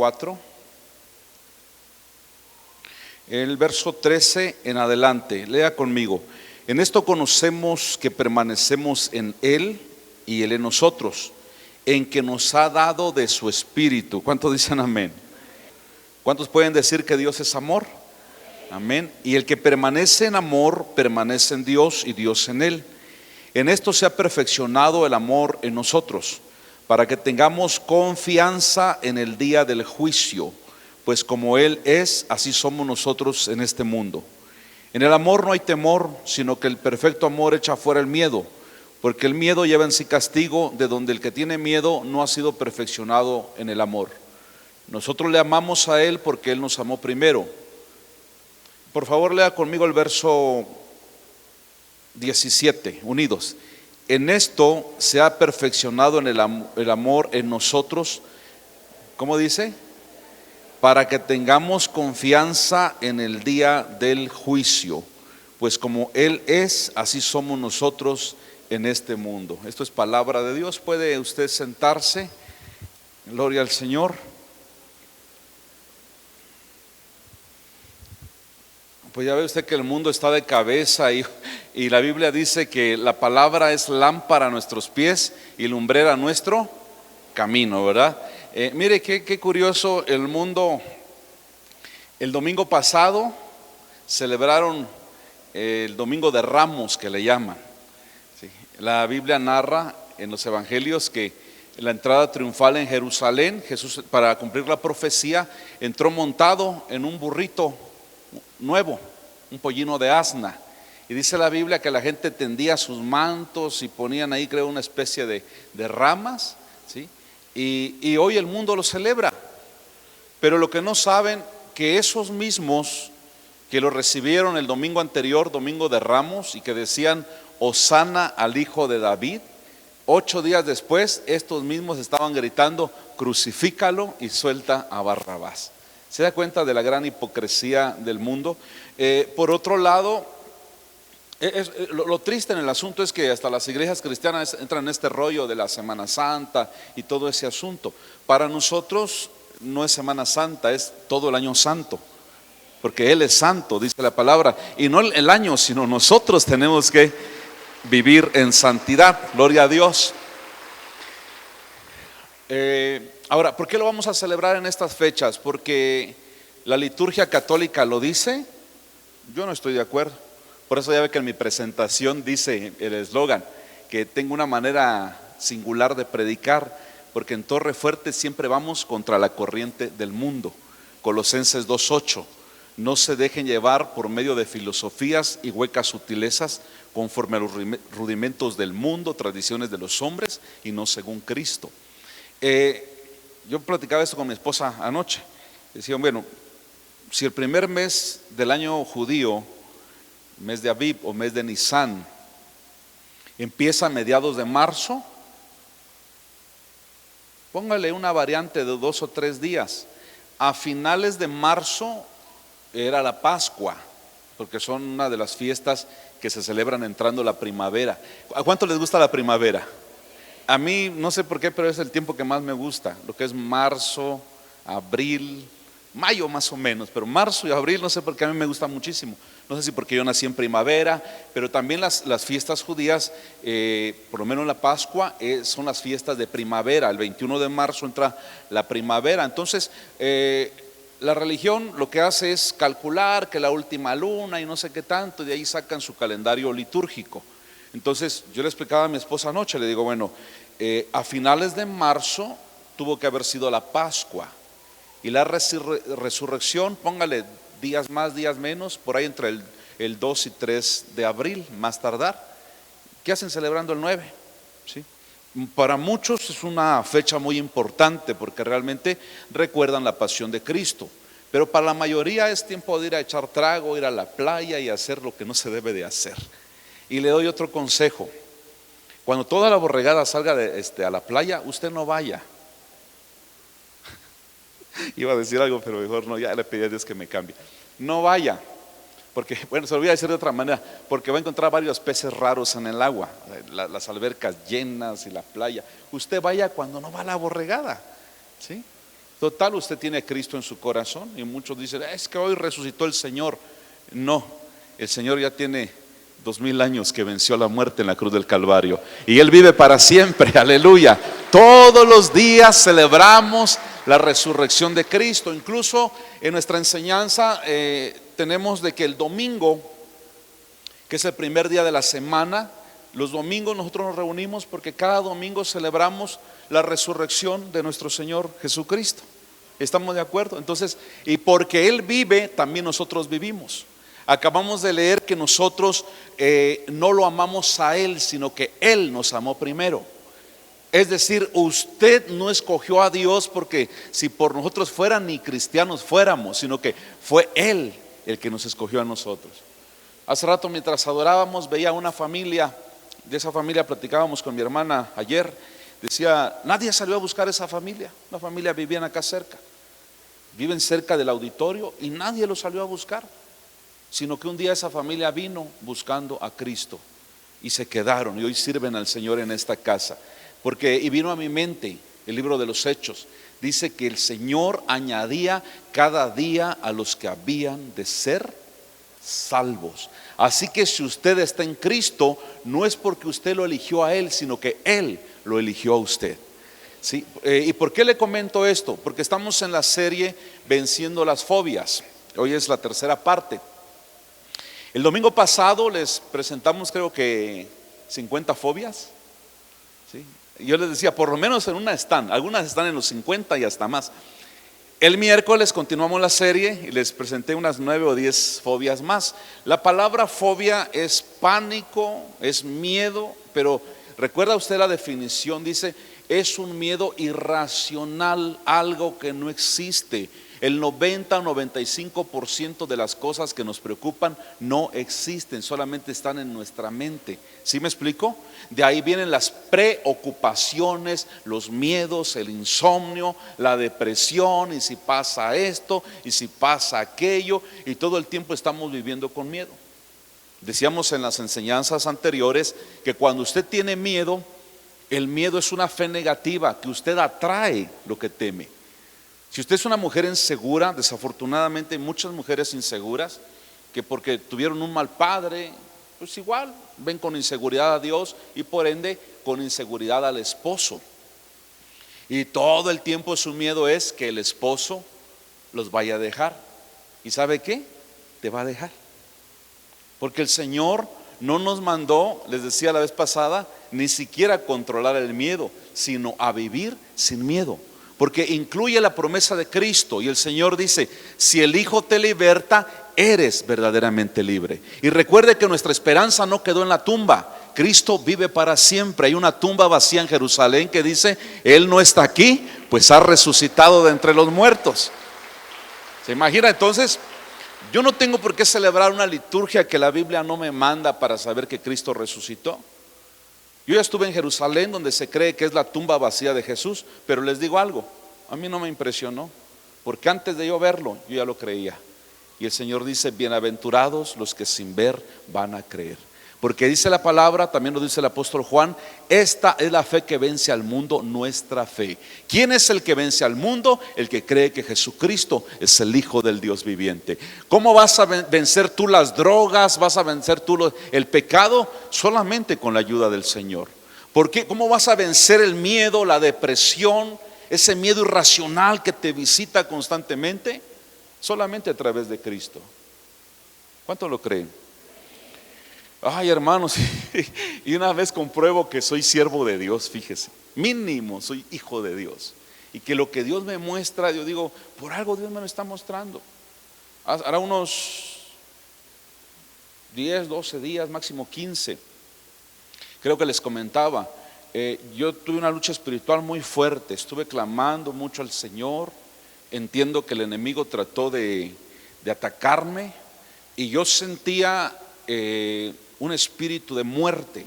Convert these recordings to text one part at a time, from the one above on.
4, el verso 13 en adelante. Lea conmigo. En esto conocemos que permanecemos en Él y Él en nosotros, en que nos ha dado de su Espíritu. ¿Cuántos dicen amén? ¿Cuántos pueden decir que Dios es amor? Amén. Y el que permanece en amor, permanece en Dios y Dios en él. En esto se ha perfeccionado el amor en nosotros, para que tengamos confianza en el día del juicio, pues como Él es, así somos nosotros en este mundo. En el amor no hay temor, sino que el perfecto amor echa fuera el miedo, porque el miedo lleva en sí castigo, de donde el que tiene miedo no ha sido perfeccionado en el amor. Nosotros le amamos a Él porque Él nos amó primero. Por favor, lea conmigo el verso 17, unidos. En esto se ha perfeccionado en el amor en nosotros. ¿Cómo dice? Para que tengamos confianza en el día del juicio, pues como Él es, así somos nosotros en este mundo. Esto es palabra de Dios. ¿Puede usted sentarse? Gloria al Señor. Pues ya ve usted que el mundo está de cabeza y la Biblia dice que la palabra es lámpara a nuestros pies y lumbrera a nuestro camino, ¿verdad? Mire qué curioso, el mundo, el domingo pasado celebraron el domingo de Ramos, que le llaman. Sí, la Biblia narra en los evangelios que en la entrada triunfal en Jerusalén, Jesús, para cumplir la profecía, entró montado en un burrito nuevo, un pollino de asna, y dice la Biblia que la gente tendía sus mantos y ponían ahí, creo, una especie de ramas, ¿sí? Y hoy el mundo lo celebra, pero lo que no saben, que esos mismos que lo recibieron el domingo anterior, domingo de Ramos, y que decían Hosana al hijo de David, 8 días después estos mismos estaban gritando crucifícalo y suelta a Barrabás. ¿Se da cuenta de la gran hipocresía del mundo? Por otro lado, lo triste en el asunto es que hasta las iglesias cristianas entran en este rollo de la Semana Santa y todo ese asunto. Para nosotros no es Semana Santa, es todo el año santo, porque Él es santo, dice la palabra, y no el año, sino nosotros tenemos que vivir en santidad. Gloria a Dios. Ahora, ¿por qué lo vamos a celebrar en estas fechas? Porque la liturgia católica lo dice. Yo no estoy de acuerdo. Por eso ya ve que en mi presentación dice el eslogan, que tengo una manera singular de predicar, porque en Torre Fuerte siempre vamos contra la corriente del mundo. Colosenses 2:8. No se dejen llevar por medio de filosofías y huecas sutilezas conforme a los rudimentos del mundo, tradiciones de los hombres y no según Cristo. Yo platicaba esto con mi esposa anoche. Decía, bueno, si el primer mes del año judío, mes de Aviv o mes de Nisan, empieza a mediados de marzo, póngale una variante de 2 o 3 días. A finales de marzo era la Pascua, porque son una de las fiestas que se celebran entrando la primavera. ¿A cuánto les gusta la primavera? A mí no sé por qué, pero es el tiempo que más me gusta, lo que es marzo, abril, mayo más o menos, pero marzo y abril no sé por qué a mí me gusta muchísimo. No sé si porque yo nací en primavera, pero también las fiestas judías, por lo menos la Pascua, son las fiestas de primavera. El 21 de marzo entra la primavera. Entonces la religión lo que hace es calcular que la última luna y no sé qué tanto, y de ahí sacan su calendario litúrgico. Entonces yo le explicaba a mi esposa anoche, le digo, bueno, a finales de marzo tuvo que haber sido la Pascua, y la resurrección, póngale días más, días menos, por ahí entre el 2 y 3 de abril, más tardar. ¿Qué hacen celebrando el 9? ¿Sí? Para muchos es una fecha muy importante porque realmente recuerdan la pasión de Cristo, pero para la mayoría es tiempo de ir a echar trago, ir a la playa y hacer lo que no se debe de hacer. Y le doy otro consejo: cuando toda la borregada salga a la playa, usted no vaya. Iba a decir algo, pero mejor no, ya le pedí a Dios que me cambie. No vaya, porque, bueno, se lo voy a decir de otra manera, porque va a encontrar varios peces raros en el agua, las albercas llenas y la playa. Usted vaya cuando no va la borregada, ¿sí? Total, usted tiene a Cristo en su corazón y muchos dicen, es que hoy resucitó el Señor. No, el Señor ya tiene 2000 años que venció la muerte en la cruz del Calvario y Él vive para siempre, aleluya. Todos los días celebramos la resurrección de Cristo. Incluso en nuestra enseñanza tenemos de que el domingo, que es el primer día de la semana, los domingos nosotros nos reunimos porque cada domingo celebramos la resurrección de nuestro Señor Jesucristo. ¿Estamos de acuerdo? Entonces, y porque Él vive, también nosotros vivimos. Acabamos de leer que nosotros no lo amamos a Él, sino que Él nos amó primero. Es decir, usted no escogió a Dios porque si por nosotros fueran ni cristianos fuéramos, sino que fue Él el que nos escogió a nosotros. Hace rato mientras adorábamos veía una familia, de esa familia platicábamos con mi hermana ayer, decía, nadie salió a buscar esa familia, una familia vivían acá cerca, viven cerca del auditorio y nadie lo salió a buscar, sino que un día esa familia vino buscando a Cristo y se quedaron y hoy sirven al Señor en esta casa. Porque, y vino a mi mente el libro de los Hechos, dice que el Señor añadía cada día a los que habían de ser salvos. Así que si usted está en Cristo, no es porque usted lo eligió a Él, sino que Él lo eligió a usted. ¿Sí? ¿Y por qué le comento esto? Porque estamos en la serie Venciendo las Fobias. Hoy es la tercera parte. El domingo pasado les presentamos creo que 50 fobias. ¿Sí? Yo les decía, por lo menos en una están, algunas están en los 50 y hasta más. El miércoles continuamos la serie y les presenté unas 9 o 10 fobias más. La palabra fobia es pánico, es miedo, pero recuerda usted la definición, dice, es un miedo irracional, algo que no existe. El 90 o 95% de las cosas que nos preocupan no existen, solamente están en nuestra mente. ¿Sí me explico? De ahí vienen las preocupaciones, los miedos, el insomnio, la depresión, y si pasa esto, y si pasa aquello, y todo el tiempo estamos viviendo con miedo. Decíamos en las enseñanzas anteriores que cuando usted tiene miedo, el miedo es una fe negativa, que usted atrae lo que teme. Si usted es una mujer insegura, desafortunadamente hay muchas mujeres inseguras que porque tuvieron un mal padre, pues igual ven con inseguridad a Dios y por ende con inseguridad al esposo. Y todo el tiempo su miedo es que el esposo los vaya a dejar. ¿Y sabe qué? Te va a dejar. Porque el Señor no nos mandó, les decía la vez pasada, ni siquiera a controlar el miedo, sino a vivir sin miedo. Porque incluye la promesa de Cristo y el Señor dice, si el Hijo te liberta, eres verdaderamente libre. Y recuerde que nuestra esperanza no quedó en la tumba, Cristo vive para siempre. Hay una tumba vacía en Jerusalén que dice, Él no está aquí, pues ha resucitado de entre los muertos. ¿Se imagina? Entonces, yo no tengo por qué celebrar una liturgia que la Biblia no me manda para saber que Cristo resucitó. Yo ya estuve en Jerusalén donde se cree que es la tumba vacía de Jesús, pero les digo algo, a mí no me impresionó, porque antes de yo verlo, yo ya lo creía. Y el Señor dice, bienaventurados los que sin ver van a creer. Porque dice la palabra, también lo dice el apóstol Juan, esta es la fe que vence al mundo, nuestra fe. ¿Quién es el que vence al mundo? El que cree que Jesucristo es el Hijo del Dios viviente. ¿Cómo vas a vencer tú las drogas? ¿Vas a vencer tú el pecado? Solamente con la ayuda del Señor. ¿Por qué? ¿Cómo vas a vencer el miedo, la depresión, ese miedo irracional que te visita constantemente? Solamente a través de Cristo. ¿Cuántos lo creen? Ay, hermanos, y una vez compruebo que soy siervo de Dios, fíjese, mínimo soy hijo de Dios. Y que lo que Dios me muestra, yo digo, por algo Dios me lo está mostrando. Hará unos 10, 12 días, máximo 15, creo que les comentaba, yo tuve una lucha espiritual muy fuerte, estuve clamando mucho al Señor. Entiendo que el enemigo trató de atacarme y yo sentía un espíritu de muerte.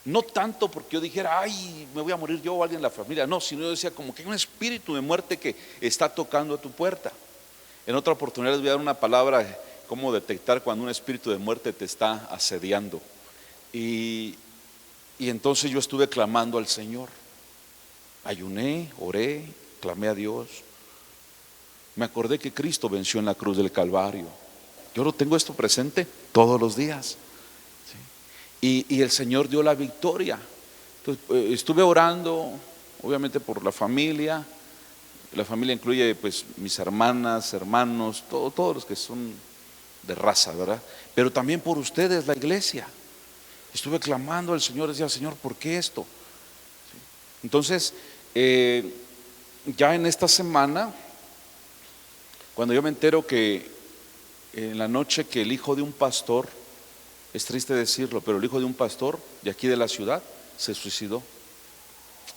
No tanto porque yo dijera, ay, me voy a morir yo o alguien en la familia, no, sino yo decía como que hay un espíritu de muerte que está tocando a tu puerta. En otra oportunidad les voy a dar una palabra, cómo detectar cuando un espíritu de muerte te está asediando. Y entonces yo estuve clamando al Señor, ayuné, oré, clamé a Dios. Me acordé que Cristo venció en la cruz del Calvario. Yo lo tengo esto presente todos los días. ¿Sí? Y el Señor dio la victoria. Entonces, estuve orando, obviamente por la familia. La familia incluye pues mis hermanas, hermanos, todos los que son de raza, ¿verdad? Pero también por ustedes, la iglesia. Estuve clamando al Señor, decía, Señor, ¿por qué esto? ¿Sí? Entonces, ya en esta semana, cuando yo me entero que en la noche que el hijo de un pastor, es triste decirlo, pero el hijo de un pastor de aquí de la ciudad se suicidó.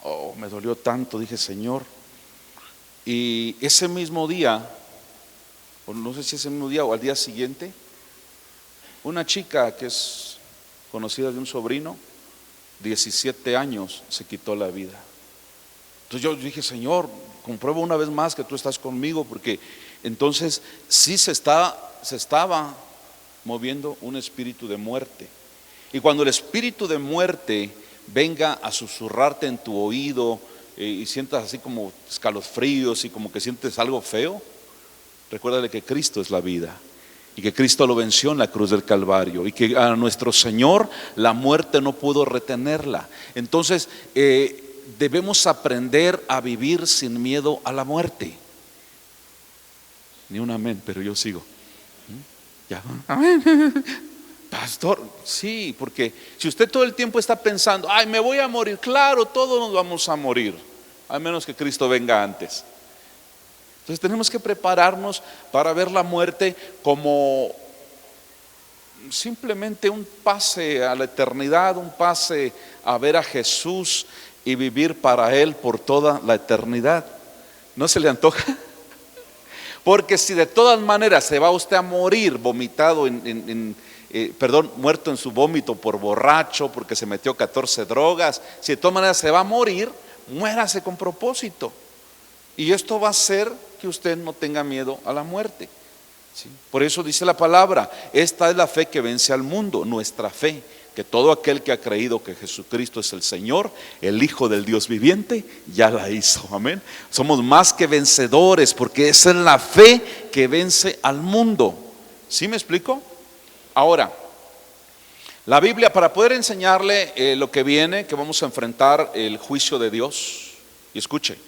Oh, me dolió tanto, dije, Señor. Y ese mismo día, o no sé si ese mismo día o al día siguiente, una chica que es conocida de un sobrino, 17 años, se quitó la vida. Entonces yo dije, Señor, compruebo una vez más que tú estás conmigo, porque entonces sí se estaba moviendo un espíritu de muerte. Y cuando el espíritu de muerte venga a susurrarte en tu oído y sientas así como escalofríos y como que sientes algo feo, recuérdale que Cristo es la vida y que Cristo lo venció en la cruz del Calvario y que a nuestro Señor la muerte no pudo retenerla. Entonces debemos aprender a vivir sin miedo a la muerte. Ni un amén, pero yo sigo. Ya, amén. Pastor, sí, porque si usted todo el tiempo está pensando, ay, me voy a morir, claro, todos nos vamos a morir, a menos que Cristo venga antes. Entonces tenemos que prepararnos para ver la muerte como simplemente un pase a la eternidad, un pase a ver a Jesús y vivir para Él por toda la eternidad. ¿No se le antoja? Porque si de todas maneras se va usted a morir vomitado muerto en su vómito por borracho, porque se metió 14 drogas, si de todas maneras se va a morir, muérase con propósito. Y esto va a hacer que usted no tenga miedo a la muerte. ¿Sí? Por eso dice la palabra, esta es la fe que vence al mundo, nuestra fe, que todo aquel que ha creído que Jesucristo es el Señor, el Hijo del Dios viviente, ya la hizo, amén. Somos más que vencedores, porque esa es la fe que vence al mundo. ¿Sí me explico? Ahora, la Biblia, para poder enseñarle lo que viene, que vamos a enfrentar el juicio de Dios, y escuche,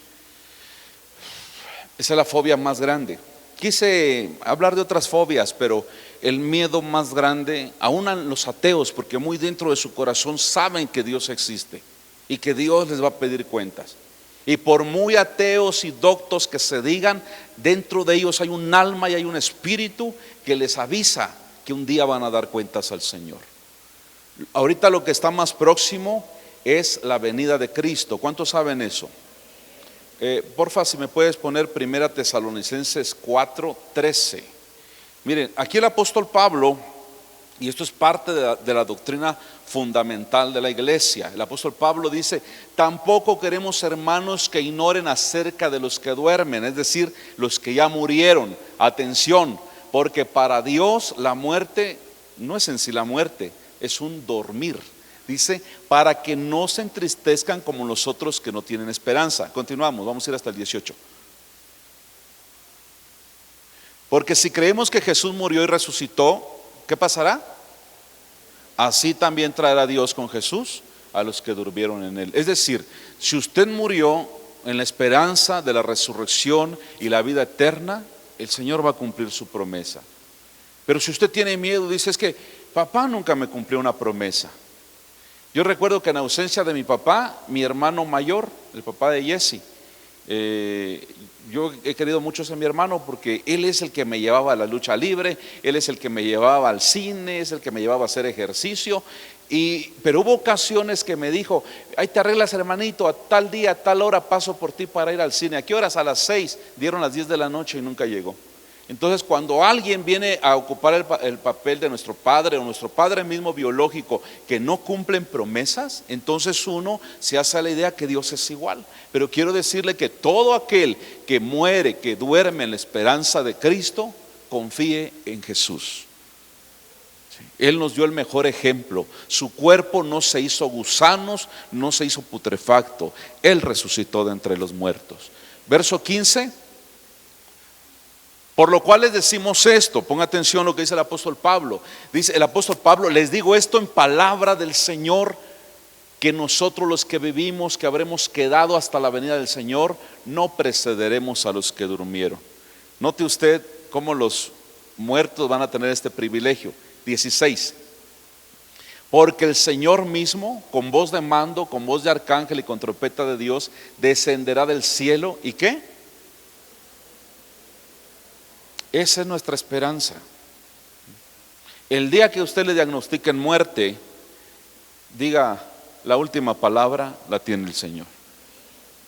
esa es la fobia más grande. Quise hablar de otras fobias, pero el miedo más grande, aún a los ateos, porque muy dentro de su corazón saben que Dios existe y que Dios les va a pedir cuentas. Y por muy ateos y doctos que se digan, dentro de ellos hay un alma y hay un espíritu que les avisa que un día van a dar cuentas al Señor. Ahorita lo que está más próximo es la venida de Cristo. ¿Cuántos saben eso? Porfa, si me puedes poner 1 Tesalonicenses 4:13. Miren, aquí el apóstol Pablo, y esto es parte de la doctrina fundamental de la iglesia. El apóstol Pablo dice, tampoco queremos, hermanos, que ignoren acerca de los que duermen, es decir, los que ya murieron. Atención, porque para Dios la muerte no es en sí la muerte, es un dormir. Dice, para que no se entristezcan como los otros que no tienen esperanza. Continuamos, vamos a ir hasta el 18. Porque si creemos que Jesús murió y resucitó, ¿qué pasará? Así también traerá Dios con Jesús a los que durmieron en Él. Es decir, si usted murió en la esperanza de la resurrección y la vida eterna, el Señor va a cumplir su promesa. Pero si usted tiene miedo, dice, es que papá nunca me cumplió una promesa. Yo recuerdo que en ausencia de mi papá, mi hermano mayor, el papá de Jesse, yo he querido mucho a mi hermano porque él es el que me llevaba a la lucha libre, él es el que me llevaba al cine, es el que me llevaba a hacer ejercicio. Pero hubo ocasiones que me dijo, ahí te arreglas, hermanito, a tal día, a tal hora paso por ti para ir al cine. ¿A qué horas? A las 6, dieron las 10 de la noche y nunca llegó. Entonces, cuando alguien viene a ocupar el papel de nuestro padre o nuestro padre mismo biológico que no cumplen promesas, entonces uno se hace a la idea que Dios es igual. Pero quiero decirle que todo aquel que muere, que duerme en la esperanza de Cristo, confíe en Jesús. Él nos dio el mejor ejemplo. Su cuerpo no se hizo gusanos, no se hizo putrefacto. Él resucitó de entre los muertos. Verso 15. Por lo cual les decimos esto, ponga atención a lo que dice el apóstol Pablo. Dice el apóstol Pablo: les digo esto en palabra del Señor, que nosotros los que vivimos, que habremos quedado hasta la venida del Señor, no precederemos a los que durmieron. Note usted cómo los muertos van a tener este privilegio. 16. Porque el Señor mismo, con voz de mando, con voz de arcángel y con trompeta de Dios, descenderá del cielo. ¿Y qué? Esa es nuestra esperanza. El día que usted le diagnostiquen muerte, diga: la última palabra la tiene el Señor.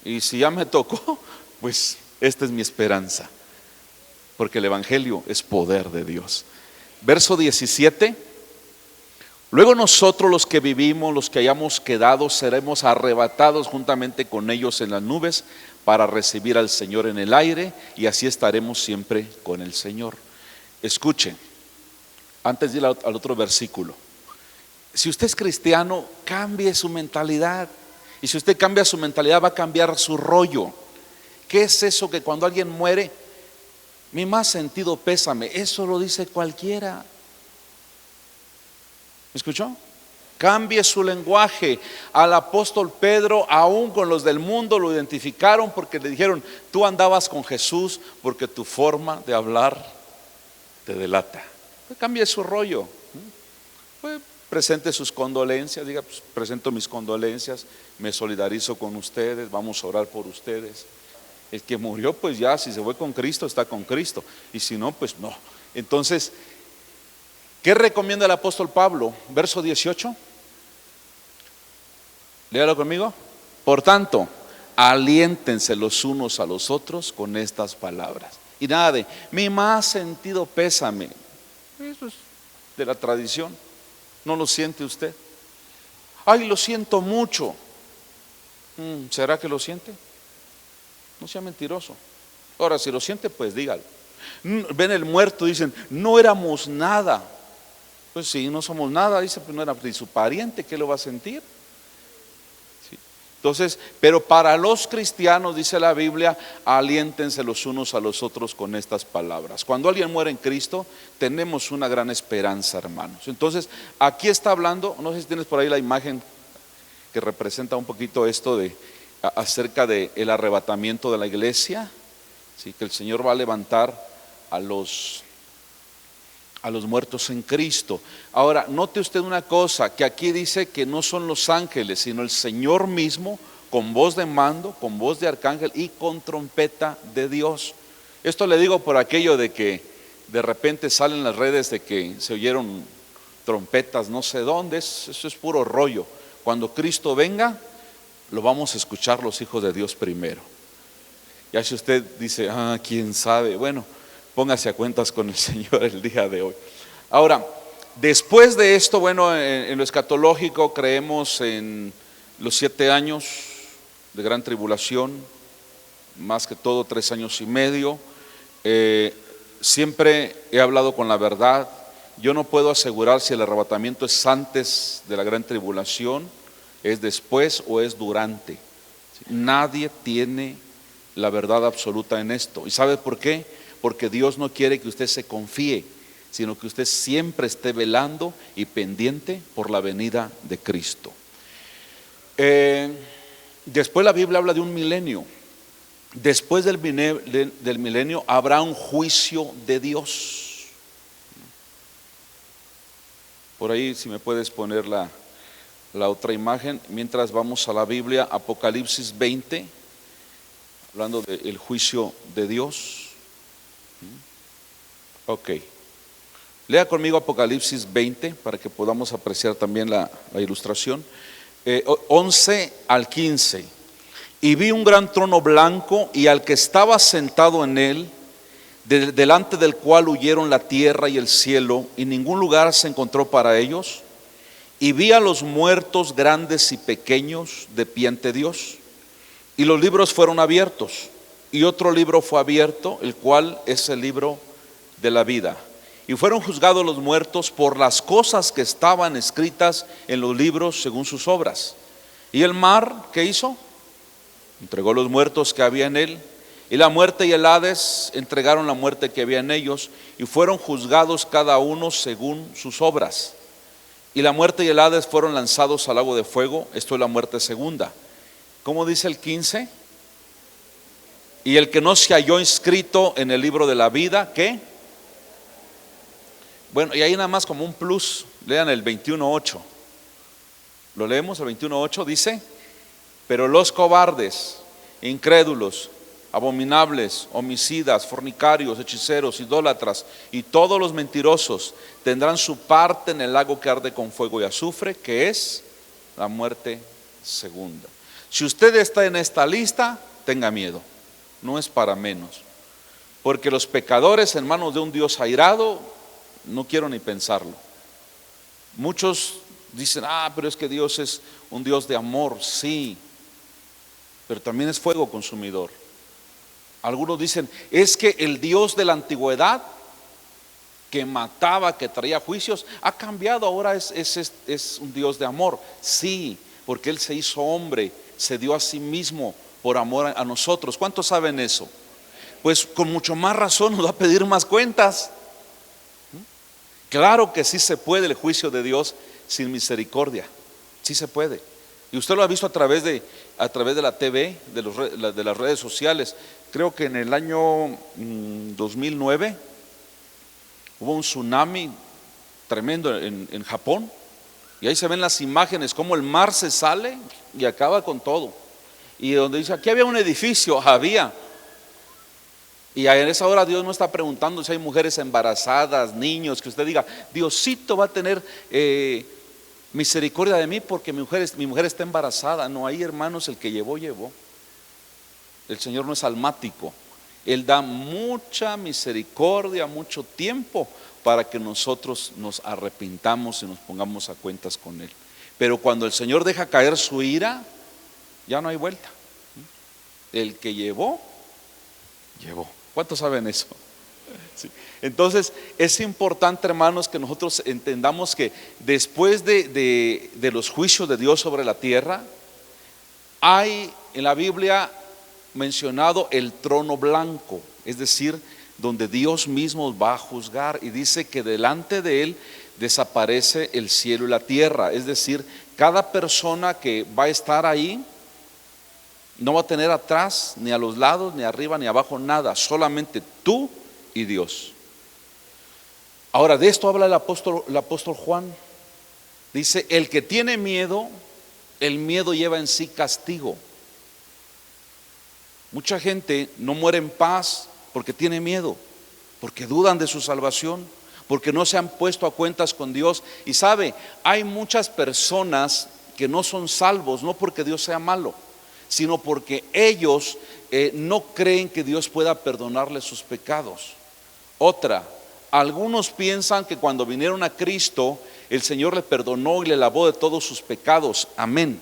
Y si ya me tocó, pues esta es mi esperanza, porque el Evangelio es poder de Dios. Verso 17. Luego nosotros los que vivimos, los que hayamos quedado, seremos arrebatados juntamente con ellos en las nubes para recibir al Señor en el aire, y así estaremos siempre con el Señor. Escuchen, antes de ir al otro versículo, si usted es cristiano, cambie su mentalidad. Y si usted cambia su mentalidad, va a cambiar su rollo. ¿Qué es eso que cuando alguien muere, mi más sentido pésame? Eso lo dice cualquiera. ¿Me escuchó? Cambie su lenguaje. Al apóstol Pedro, aún con los del mundo, lo identificaron porque le dijeron: tú andabas con Jesús, porque tu forma de hablar te delata. Pues cambie su rollo. Pues presente sus condolencias, diga: pues presento mis condolencias, me solidarizo con ustedes, vamos a orar por ustedes. El que murió, pues ya, si se fue con Cristo, está con Cristo, y si no, pues no. Entonces, ¿qué recomienda el apóstol Pablo? Verso 18. Léalo conmigo. Por tanto, aliéntense los unos a los otros con estas palabras. Y nada de mi más sentido pésame. Eso es de la tradición. ¿No lo siente usted? Ay, lo siento mucho. ¿Será que lo siente? No sea mentiroso. Ahora, si lo siente, pues dígalo. Ven el muerto, dicen: no éramos nada. Pues sí, no somos nada. Dice: pues no era ni su pariente, ¿qué lo va a sentir? Sí. Entonces, pero para los cristianos, dice la Biblia, aliéntense los unos a los otros con estas palabras. Cuando alguien muere en Cristo, tenemos una gran esperanza, hermanos. Entonces, aquí está hablando, no sé si tienes por ahí la imagen que representa un poquito esto de acerca del arrebatamiento de la iglesia. Sí, que el Señor va a levantar a los muertos en Cristo. Ahora, note usted una cosa, que aquí dice que no son los ángeles, sino el Señor mismo, con voz de mando, con voz de arcángel y con trompeta de Dios. Esto le digo por aquello de que de repente salen las redes de que se oyeron trompetas no sé dónde. Eso es puro rollo. Cuando Cristo venga, lo vamos a escuchar los hijos de Dios primero. Ya si usted dice: quién sabe, bueno, póngase a cuentas con el Señor el día de hoy. Ahora, después de esto, bueno, en lo escatológico creemos en los 7 años de gran tribulación, más que todo 3 años y medio. Siempre he hablado con la verdad. Yo no puedo asegurar si el arrebatamiento es antes de la gran tribulación, es después o es durante. Nadie tiene la verdad absoluta en esto. ¿Y sabe por qué? Porque Dios no quiere que usted se confíe, sino que usted siempre esté velando y pendiente por la venida de Cristo. Después la Biblia habla de un milenio. Después del milenio habrá un juicio de Dios. Por ahí, si me puedes poner la otra imagen, mientras vamos a la Biblia, Apocalipsis 20, hablando del juicio de Dios. Ok, lea conmigo Apocalipsis 20 para que podamos apreciar también la ilustración. 11 al 15. Y vi un gran trono blanco y al que estaba sentado en él, delante del cual huyeron la tierra y el cielo, y ningún lugar se encontró para ellos. Y vi a los muertos grandes y pequeños de pie ante Dios, y los libros fueron abiertos, y otro libro fue abierto, el cual es el libro de la vida. Y fueron juzgados los muertos por las cosas que estaban escritas en los libros según sus obras. Y el mar, ¿qué hizo? Entregó los muertos que había en él, Y la muerte y el Hades entregaron la muerte que había en ellos y fueron juzgados cada uno según sus obras. Y la muerte y el Hades fueron lanzados al lago de fuego. Esto es la muerte segunda. ¿Cómo dice el 15? Y el que no se halló inscrito en el libro de la vida, ¿qué? Bueno, y ahí nada más como un plus, lean el 21:8. ¿Lo leemos? El 21:8 dice: pero los cobardes, incrédulos, abominables, homicidas, fornicarios, hechiceros, idólatras y todos los mentirosos tendrán su parte en el lago que arde con fuego y azufre, que es la muerte segunda. Si usted está en esta lista, tenga miedo, no es para menos, porque los pecadores en manos de un Dios airado, no quiero ni pensarlo. Muchos dicen: pero es que Dios es un Dios de amor. Sí, pero también es fuego consumidor. Algunos dicen: es que el Dios de la antigüedad, que mataba, que traía juicios, ha cambiado, ahora es un Dios de amor. Sí, porque Él se hizo hombre, se dio a sí mismo por amor a nosotros. ¿Cuántos saben eso? Pues con mucho más razón nos va a pedir más cuentas. Claro que sí se puede el juicio de Dios sin misericordia, sí se puede. Y usted lo ha visto a través de la TV, de las redes sociales. Creo que en el año 2009 hubo un tsunami tremendo en Japón. Y ahí se ven las imágenes, cómo el mar se sale y acaba con todo. Y donde dice: aquí había un edificio, había. Y en esa hora Dios no está preguntando si hay mujeres embarazadas, niños, que usted diga: Diosito va a tener misericordia de mí porque mi mujer está embarazada. No, ahí, hermanos, el que llevó. El Señor no es almático. Él da mucha misericordia, mucho tiempo para que nosotros nos arrepintamos y nos pongamos a cuentas con Él. Pero cuando el Señor deja caer su ira, ya no hay vuelta. El que llevó. ¿Cuántos saben eso? Sí. Entonces es importante, hermanos, que nosotros entendamos que después de los juicios de Dios sobre la tierra, hay en la Biblia mencionado el trono blanco, es decir, donde Dios mismo va a juzgar, y dice que delante de Él desaparece el cielo y la tierra. Es decir, cada persona que va a estar ahí no va a tener atrás, ni a los lados, ni arriba, ni abajo, nada, solamente tú y Dios. Ahora, de esto habla el apóstol Juan. Dice: el que tiene miedo, el miedo lleva en sí castigo. Mucha gente no muere en paz porque tiene miedo, porque dudan de su salvación, porque no se han puesto a cuentas con Dios. Y sabe, hay muchas personas que no son salvos, no porque Dios sea malo, sino porque ellos no creen que Dios pueda perdonarles sus pecados. Otra, algunos piensan que cuando vinieron a Cristo, el Señor le perdonó y le lavó de todos sus pecados. Amén.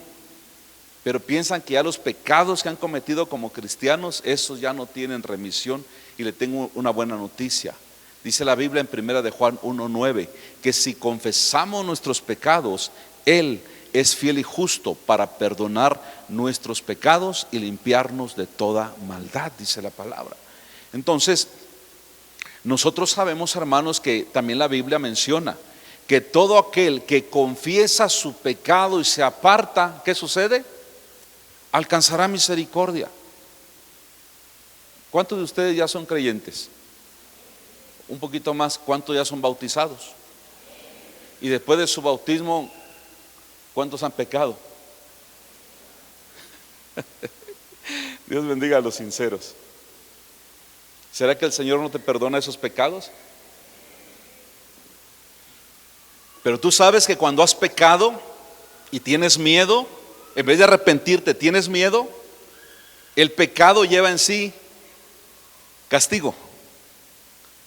Pero piensan que ya los pecados que han cometido como cristianos, esos ya no tienen remisión. Y le tengo una buena noticia. Dice la Biblia en 1 de Juan 1:9, que si confesamos nuestros pecados, Él es fiel y justo para perdonar nuestros pecados y limpiarnos de toda maldad, dice la palabra. Entonces, nosotros sabemos, hermanos, que también la Biblia menciona que todo aquel que confiesa su pecado y se aparta, ¿qué sucede? Alcanzará misericordia. ¿Cuántos de ustedes ya son creyentes? Un poquito más, ¿cuántos ya son bautizados? Y después de su bautismo, ¿cuántos han pecado? Dios bendiga a los sinceros. ¿Será que el Señor no te perdona esos pecados? Pero tú sabes que cuando has pecado y tienes miedo, en vez de arrepentirte, tienes miedo, el pecado lleva en sí castigo.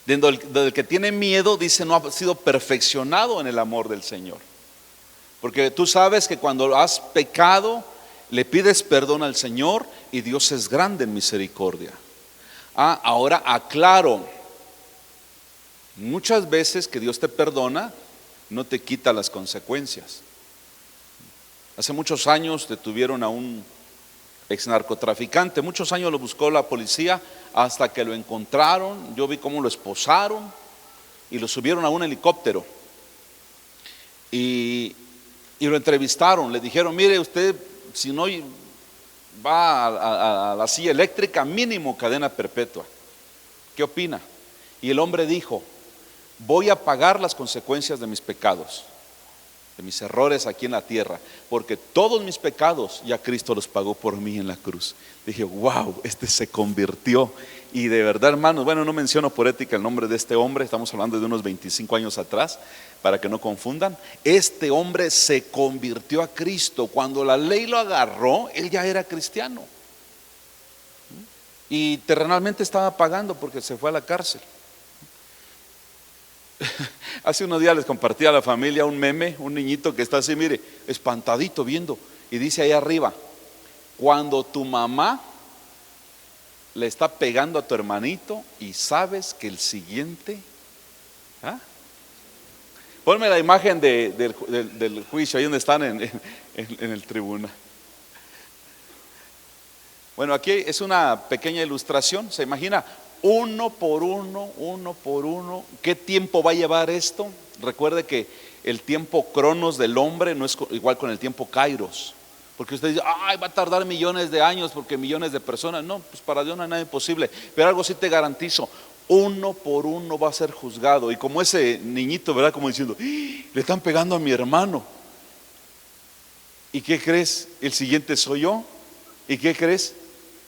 Del que tiene miedo, dice, no ha sido perfeccionado en el amor del Señor. Porque tú sabes que cuando has pecado, le pides perdón al Señor y Dios es grande en misericordia. Ahora aclaro, muchas veces que Dios te perdona, no te quita las consecuencias. Hace muchos años detuvieron a un ex narcotraficante. Muchos años lo buscó la policía hasta que lo encontraron. Yo vi cómo lo esposaron y lo subieron a un helicóptero y lo entrevistaron. Le dijeron: mire, usted, si no va a la silla eléctrica, mínimo cadena perpetua. ¿Qué opina? Y el hombre dijo: voy a pagar las consecuencias de mis pecados, de mis errores aquí en la tierra, porque todos mis pecados ya Cristo los pagó por mí en la cruz. Dije: wow, este se convirtió. Y de verdad, hermanos, bueno, no menciono por ética el nombre de este hombre, estamos hablando de unos 25 años atrás, para que no confundan. Este hombre se convirtió a Cristo. Cuando la ley lo agarró, él ya era cristiano y terrenalmente estaba pagando porque se fue a la cárcel. Hace unos días les compartí a la familia un meme, un niñito que está así, mire, espantadito viendo, y dice ahí arriba: cuando tu mamá le está pegando a tu hermanito y sabes que el siguiente, ¿ah? Ponme la imagen del juicio, ahí donde están en el tribunal. Bueno, aquí es una pequeña ilustración. Se imagina uno por uno. ¿Qué tiempo va a llevar esto? Recuerde que el tiempo cronos del hombre no es igual con el tiempo kairos. Porque usted dice: ay, va a tardar millones de años porque millones de personas. No, pues para Dios no hay nada imposible. Pero algo sí te garantizo: uno por uno va a ser juzgado. Y como ese niñito, ¿verdad? Como diciendo: le están pegando a mi hermano. ¿Y qué crees? El siguiente soy yo. ¿Y qué crees?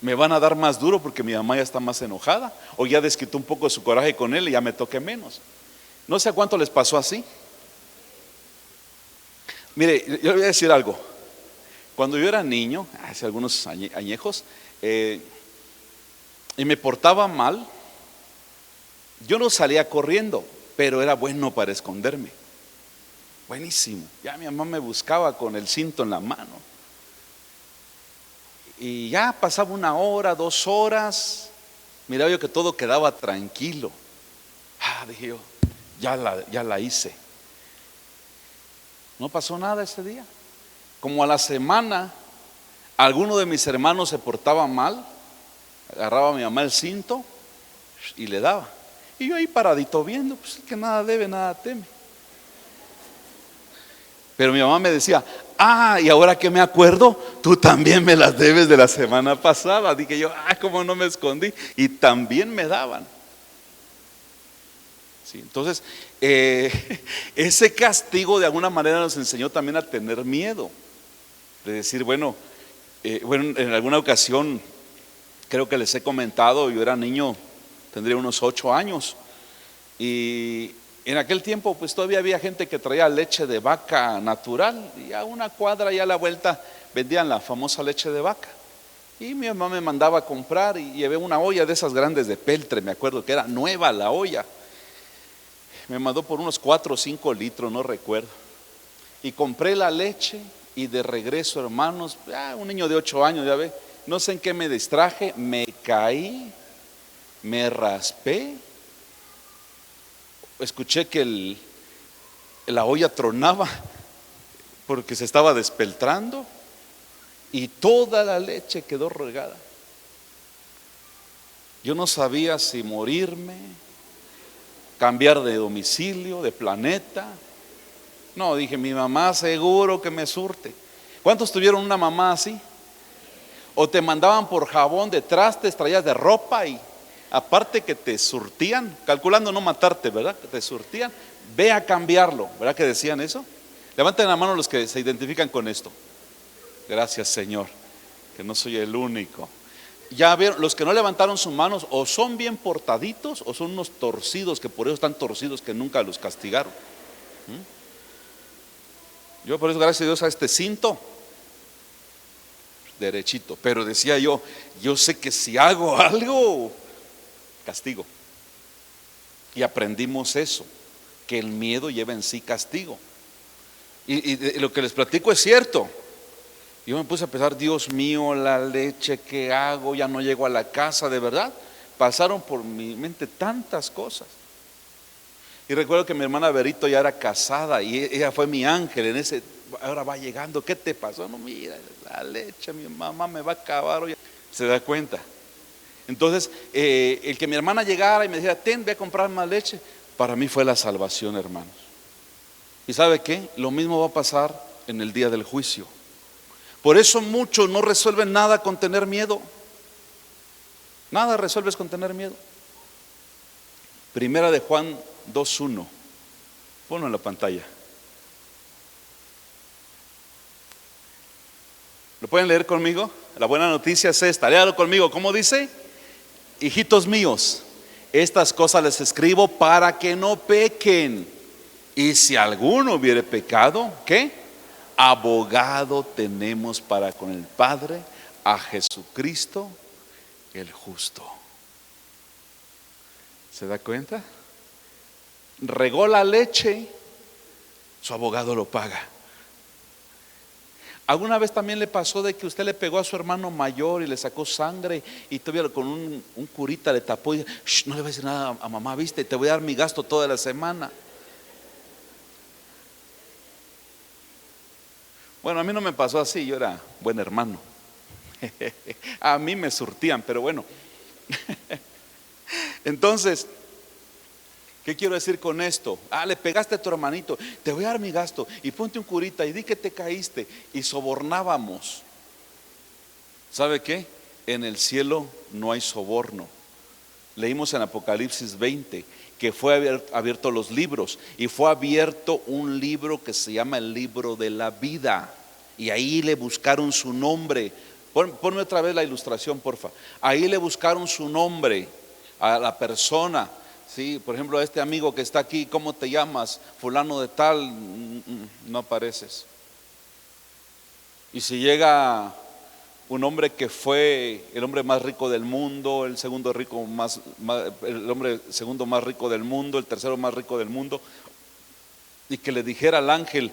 Me van a dar más duro porque mi mamá ya está más enojada, o ya desquitó un poco de su coraje con él y ya me toque menos. No sé a cuánto les pasó así. Mire, yo le voy a decir algo. Cuando yo era niño, hace algunos añejos, y me portaba mal, yo no salía corriendo, pero era bueno para esconderme. Buenísimo. Ya mi mamá me buscaba con el cinto en la mano. Y ya pasaba 1 hora, 2 horas, miraba yo que todo quedaba tranquilo. Dije yo: ya la hice. No pasó nada ese día. Como a la semana, alguno de mis hermanos se portaba mal, agarraba a mi mamá el cinto y le daba. Y yo ahí paradito viendo, pues que nada debe, nada teme. Pero mi mamá me decía: y ahora que me acuerdo, tú también me las debes de la semana pasada. Dije yo: cómo no me escondí. Y también me daban. Sí, entonces, ese castigo de alguna manera nos enseñó también a tener miedo. De decir, bueno, en alguna ocasión, creo que les he comentado, yo era niño, tendría unos 8 años. Y en aquel tiempo pues todavía había gente que traía leche de vaca natural, y a 1 cuadra y a la vuelta vendían la famosa leche de vaca. Y mi mamá me mandaba a comprar y llevé una olla de esas grandes de peltre, me acuerdo que era nueva la olla. Me mandó por unos 4 o 5 litros, no recuerdo. Y compré la leche y de regreso, hermanos, un niño de 8 años, ya ve, no sé en qué me distraje, me caí, me raspé. Escuché que la olla tronaba porque se estaba despeltrando y toda la leche quedó regada. Yo no sabía si morirme, cambiar de domicilio, de planeta. No, dije: mi mamá seguro que me surte. ¿Cuántos tuvieron una mamá así? O te mandaban por jabón de trastes, traías de ropa y aparte que te surtían, calculando no matarte, ¿verdad? Que te surtían, ve a cambiarlo, ¿verdad que decían eso? Levanten la mano los que se identifican con esto. Gracias, Señor, que no soy el único. Ya vieron, los que no levantaron sus manos o son bien portaditos o son unos torcidos, que por eso están torcidos, que nunca los castigaron. Yo por eso, gracias a Dios, a este cinto derechito. Pero decía yo sé que si hago algo, castigo. Y aprendimos eso, que el miedo lleva en sí castigo. Y lo que les platico es cierto. Yo me puse a pensar: Dios mío, la leche, ¿qué hago? Ya no llego a la casa, de verdad. Pasaron por mi mente tantas cosas. Y recuerdo que mi hermana Berito ya era casada y ella fue mi ángel en ese ahora va llegando, ¿qué te pasó? No, mira, la leche, mi mamá me va a acabar hoy. ¿Se da cuenta? Entonces, el que mi hermana llegara y me dijera, ten, voy a comprar más leche, para mí fue la salvación, hermanos. ¿Y sabe qué? Lo mismo va a pasar en el día del juicio. Por eso muchos no resuelven nada con tener miedo. Nada resuelves con tener miedo. Primera de Juan 2:1. Ponlo en la pantalla. ¿Lo pueden leer conmigo? La buena noticia es esta. Léalo conmigo. ¿Cómo dice? Hijitos míos, estas cosas les escribo para que no pequen. Y si alguno hubiere pecado, ¿qué? Abogado tenemos para con el Padre, a Jesucristo el justo. ¿Se da cuenta? Regó la leche, su abogado lo paga. ¿Alguna vez también le pasó de que usted le pegó a su hermano mayor y le sacó sangre y todavía con un curita le tapó y no le voy a decir nada a mamá, viste, te voy a dar mi gasto toda la semana? Bueno, a mí no me pasó así, yo era buen hermano. A mí me surtían, pero bueno. Entonces, ¿qué quiero decir con esto? Le pegaste a tu hermanito, te voy a dar mi gasto y ponte un curita y di que te caíste. Y sobornábamos. ¿Sabe qué? En el cielo no hay soborno. Leímos en Apocalipsis 20 que fue abierto los libros y fue abierto un libro que se llama el libro de la vida. Y ahí le buscaron su nombre. Ponme otra vez la ilustración, porfa. Ahí le buscaron su nombre a la persona. Sí, por ejemplo, a este amigo que está aquí, ¿cómo te llamas? Fulano de tal, no apareces. Y si llega un hombre que fue el hombre más rico del mundo, el hombre segundo más rico del mundo, el tercero más rico del mundo, y que le dijera al ángel,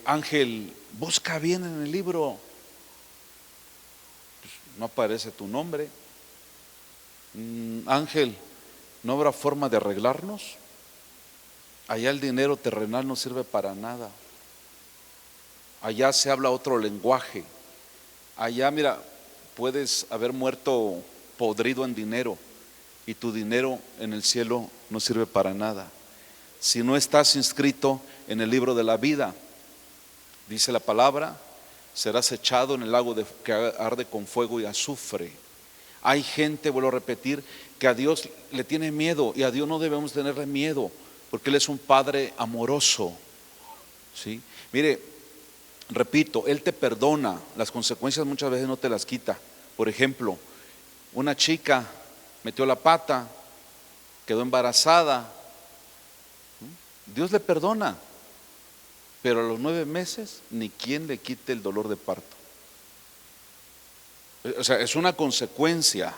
ángel, busca bien en el libro, pues no aparece tu nombre. Ángel, ¿no habrá forma de arreglarnos? Allá el dinero terrenal no sirve para nada. Allá se habla otro lenguaje. Allá, mira, puedes haber muerto podrido en dinero y tu dinero en el cielo no sirve para nada. Si no estás inscrito en el libro de la vida, dice la palabra, serás echado en el lago que arde con fuego y azufre. Hay gente, vuelvo a repetir, que a Dios le tiene miedo y a Dios no debemos tenerle miedo porque Él es un Padre amoroso. ¿Sí? Mire, repito, Él te perdona, las consecuencias muchas veces no te las quita. Por ejemplo, una chica metió la pata, quedó embarazada, Dios le perdona, pero a los 9 meses ni quien le quite el dolor de parto. O sea, es una consecuencia,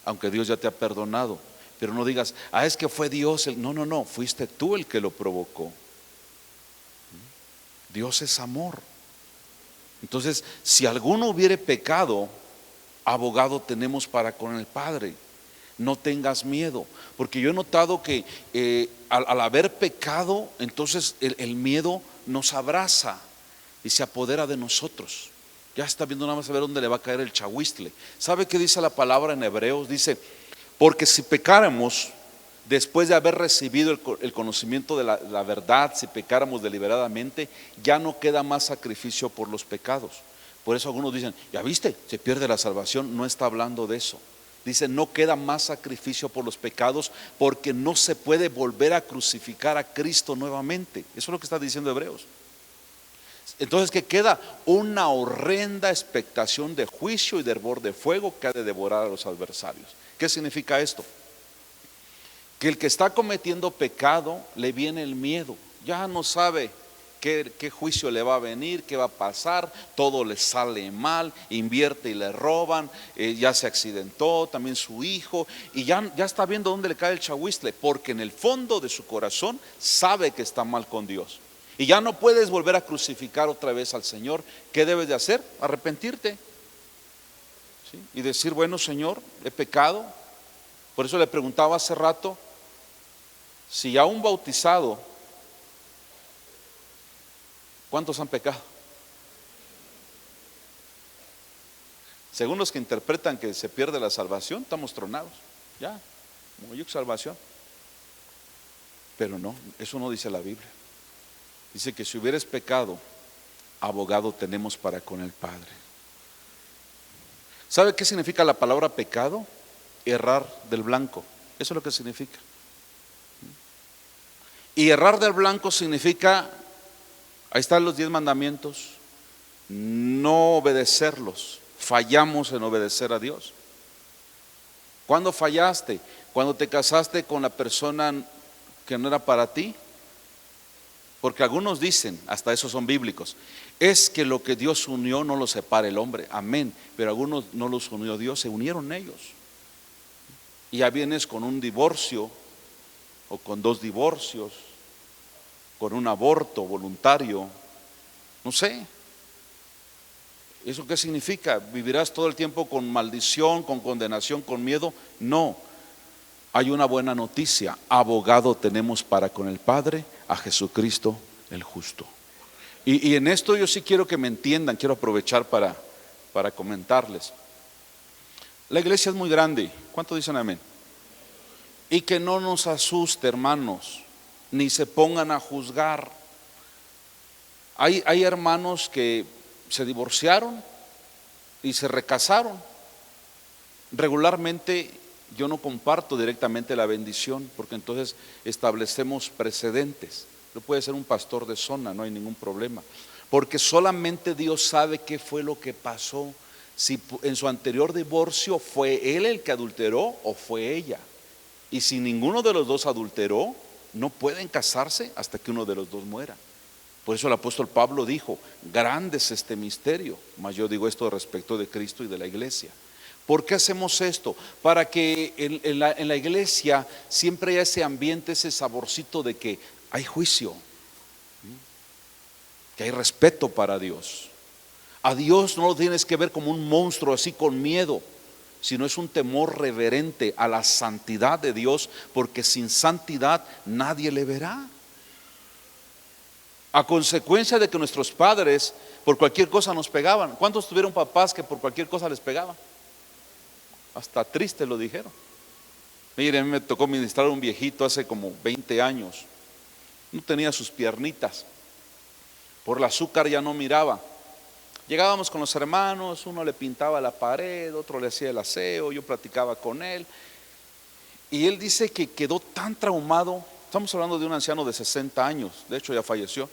aunque Dios ya te ha perdonado. Pero no digas, es que fue Dios. No, fuiste tú el que lo provocó. Dios es amor. Entonces, si alguno hubiere pecado, abogado tenemos para con el Padre. No tengas miedo, porque yo he notado que al haber pecado, entonces el miedo nos abraza y se apodera de nosotros. Ya está viendo nada más a ver dónde le va a caer el chahuistle. ¿Sabe qué dice la palabra en Hebreos? Dice, porque si pecáramos después de haber recibido el conocimiento de la verdad, si pecáramos deliberadamente, ya no queda más sacrificio por los pecados. Por eso algunos dicen, ya viste, se pierde la salvación. No está hablando de eso. Dice, no queda más sacrificio por los pecados porque no se puede volver a crucificar a Cristo nuevamente. Eso es lo que está diciendo Hebreos. Entonces, ¿qué queda? Una horrenda expectación de juicio y de hervor de fuego que ha de devorar a los adversarios. ¿Qué significa esto? Que el que está cometiendo pecado le viene el miedo. Ya no sabe qué juicio le va a venir, qué va a pasar, todo le sale mal, invierte y le roban, ya se accidentó también su hijo y ya está viendo dónde le cae el chahuistle, porque en el fondo de su corazón sabe que está mal con Dios. Y ya no puedes volver a crucificar otra vez al Señor. ¿Qué debes de hacer? Arrepentirte, ¿sí? Y decir, bueno, Señor, he pecado. Por eso le preguntaba hace rato, si a un bautizado ¿Cuántos han pecado? Según los que interpretan que se pierde la salvación, estamos tronados. Ya, como yo salvación. Pero no, eso no dice la Biblia. Dice que si hubieres pecado, abogado tenemos para con el Padre. ¿Sabe qué significa la palabra pecado? Errar del blanco. Eso es lo que significa. Y errar del blanco significa, ahí están los 10 mandamientos, no obedecerlos. Fallamos en obedecer a Dios. ¿Cuándo fallaste? Cuando te casaste con la persona que no era para ti. Porque algunos dicen, hasta esos son bíblicos, es que lo que Dios unió no lo separa el hombre, amén. Pero algunos no los unió Dios, se unieron ellos. Y ya vienes con un divorcio, o con 2 divorcios, con un aborto voluntario, no sé. ¿Eso qué significa? ¿Vivirás todo el tiempo con maldición, con condenación, con miedo? No. Hay una buena noticia. Abogado tenemos para con el Padre, a Jesucristo el justo. Y en esto yo sí quiero que me entiendan. Quiero aprovechar para comentarles. La iglesia es muy grande. ¿Cuántos dicen amén? Y que no nos asuste, hermanos, ni se pongan a juzgar. Hay hermanos que se divorciaron y se recasaron. Regularmente yo no comparto directamente la bendición, porque entonces establecemos precedentes. No puede ser un pastor de zona, no hay ningún problema, porque solamente Dios sabe qué fue lo que pasó. Si en su anterior divorcio fue él el que adulteró o fue ella. Y si ninguno de los dos adulteró, no pueden casarse hasta que uno de los dos muera. Por eso el apóstol Pablo dijo, grande es este misterio, mas yo digo esto respecto de Cristo y de la iglesia. ¿Por qué hacemos esto? Para que en la iglesia siempre haya ese ambiente, ese saborcito de que hay juicio, que hay respeto para Dios. A Dios no lo tienes que ver como un monstruo así con miedo, sino es un temor reverente a la santidad de Dios, porque sin santidad nadie le verá. A consecuencia de que nuestros padres por cualquier cosa nos pegaban. ¿Cuántos tuvieron papás que por cualquier cosa les pegaban? Hasta triste lo dijeron. Miren, a mí me tocó ministrar a un viejito hace como 20 años. No tenía sus piernitas. Por el azúcar ya no miraba. Llegábamos con los hermanos, uno le pintaba la pared, otro le hacía el aseo, yo platicaba con él. Y él dice que quedó tan traumado. Estamos hablando de un anciano de 60 años, de hecho ya falleció.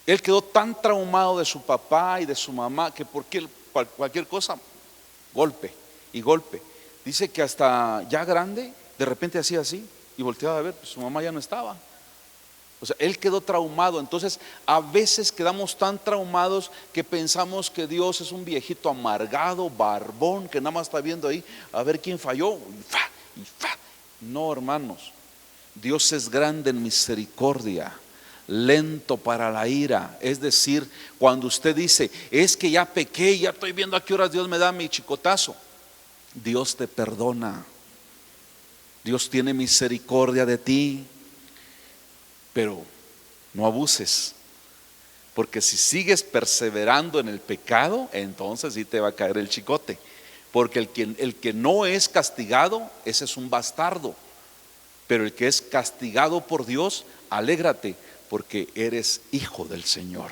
Él quedó tan traumado de su papá y de su mamá que cualquier cosa, golpe y golpe. Dice que hasta ya grande, de repente hacía así y volteaba a ver, pues su mamá ya no estaba. O sea, él quedó traumado. Entonces, a veces quedamos tan traumados que pensamos que Dios es un viejito amargado, barbón, que nada más está viendo ahí a ver quién falló. Y fa. No, hermanos. Dios es grande en misericordia, lento para la ira. Es decir, cuando usted dice, es que ya pequé, ya estoy viendo a qué horas Dios me da mi chicotazo, Dios te perdona. Dios tiene misericordia de ti, pero no abuses, porque si sigues perseverando en el pecado, entonces sí te va a caer el chicote. Porque el que no es castigado, ese es un bastardo. Pero el que es castigado por Dios, alégrate, porque eres hijo del Señor.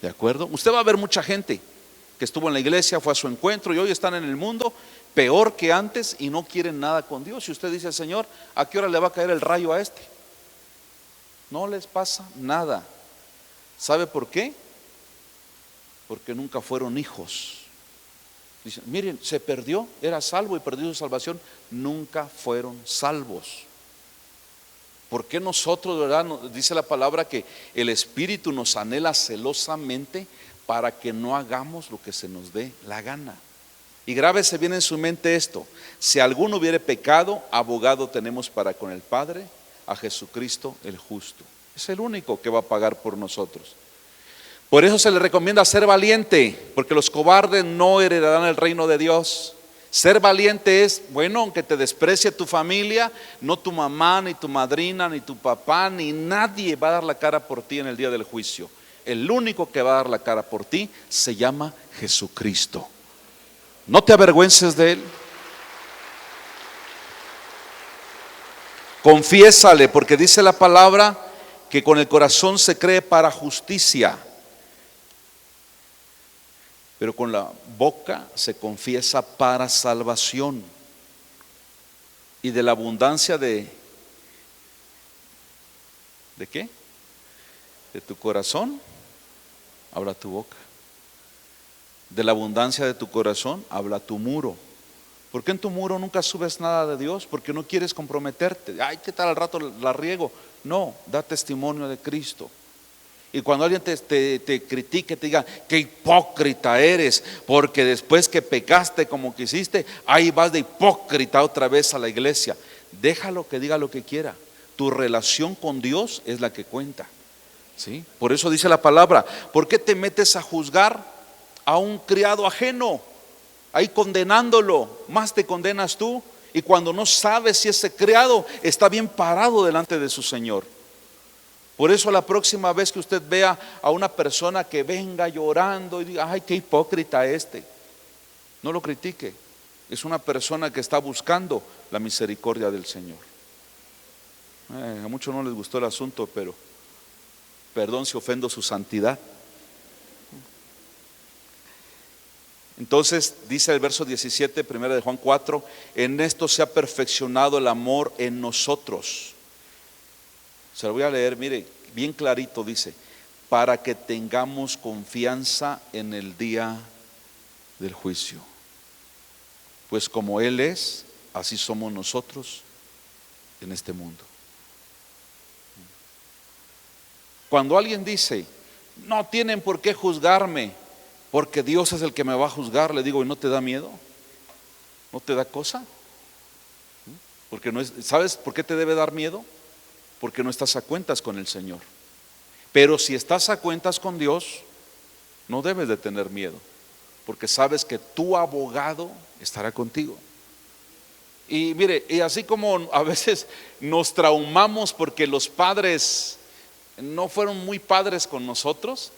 ¿De acuerdo? Usted va a ver mucha gente que estuvo en la iglesia, fue a su encuentro y hoy están en el mundo peor que antes y no quieren nada con Dios. Y usted dice, Señor, ¿a qué hora le va a caer el rayo a este? No les pasa nada. ¿Sabe por qué? Porque nunca fueron hijos. Dicen, miren, se perdió, era salvo y perdió su salvación. Nunca fueron salvos. ¿Por qué nosotros, verdad? Dice la palabra que el Espíritu nos anhela celosamente para que no hagamos lo que se nos dé la gana. Y grábese bien en su mente esto: si alguno hubiere pecado, abogado tenemos para con el Padre, a Jesucristo el justo. Es el único que va a pagar por nosotros. Por eso se le recomienda ser valiente, porque los cobardes no heredarán el reino de Dios. Ser valiente es, bueno, aunque te desprecie tu familia, no tu mamá, ni tu madrina, ni tu papá, ni nadie va a dar la cara por ti en el día del juicio. El único que va a dar la cara por ti se llama Jesucristo. No te avergüences de Él. Confiésale, porque dice la palabra que con el corazón se cree para justicia, pero con la boca se confiesa para salvación. Y de la abundancia ¿de qué? De tu corazón habla tu boca. De la abundancia de tu corazón habla tu muro. ¿Por qué en tu muro nunca subes nada de Dios? Porque no quieres comprometerte. Ay, ¿qué tal al rato la riego? No, da testimonio de Cristo. Y cuando alguien te critique, te diga, qué hipócrita eres, porque después que pecaste como quisiste, ahí vas de hipócrita otra vez a la iglesia. Déjalo que diga lo que quiera. Tu relación con Dios es la que cuenta, ¿sí? Por eso dice la palabra, ¿por qué te metes a juzgar a un criado ajeno? Ahí condenándolo, más te condenas tú. Y cuando no sabes si ese criado está bien parado delante de su Señor. Por eso la próxima vez que usted vea a una persona que venga llorando y diga, ay, qué hipócrita este, no lo critique. Es una persona que está buscando la misericordia del Señor. A muchos no les gustó el asunto, pero perdón si ofendo su santidad. Entonces dice el verso 17, primera de Juan 4, en esto se ha perfeccionado el amor en nosotros. Se lo voy a leer, mire, bien clarito dice, para que tengamos confianza en el día del juicio. Pues como Él es, así somos nosotros en este mundo. Cuando alguien dice, no tienen por qué juzgarme, porque Dios es el que me va a juzgar, le digo, ¿y no te da miedo? ¿No te da cosa? Porque no es, ¿sabes por qué te debe dar miedo? Porque no estás a cuentas con el Señor. Pero si estás a cuentas con Dios, no debes de tener miedo, porque sabes que tu abogado estará contigo. Y mire, y así como a veces nos traumamos porque los padres no fueron muy padres con nosotros,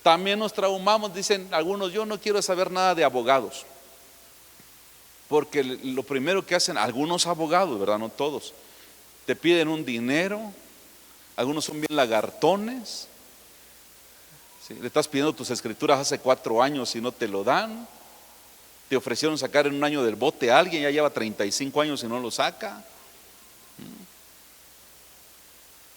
también nos traumamos, dicen algunos, yo no quiero saber nada de abogados, porque lo primero que hacen algunos abogados, ¿verdad? No todos, te piden un dinero, algunos son bien lagartones, ¿sí? Le estás pidiendo tus escrituras hace 4 años y no te lo dan, te ofrecieron sacar en un año del bote a alguien, ya lleva 35 años y no lo saca.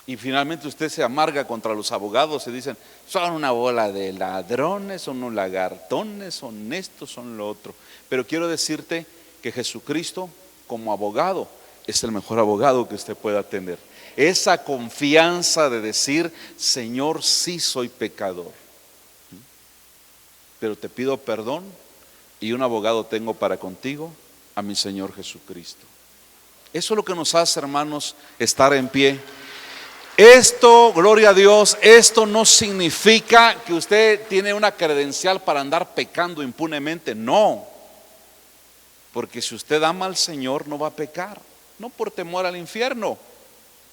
Y finalmente usted se amarga contra los abogados y dicen, son una bola de ladrones, son unos lagartones, son esto, son lo otro. Pero quiero decirte que Jesucristo como abogado es el mejor abogado que usted pueda tener. Esa confianza de decir, Señor, sí soy pecador, pero te pido perdón y un abogado tengo para contigo, a mi Señor Jesucristo. Eso es lo que nos hace, hermanos, estar en pie. Esto, gloria a Dios, esto no significa que usted tiene una credencial para andar pecando impunemente, no. Porque si usted ama al Señor no va a pecar, no por temor al infierno,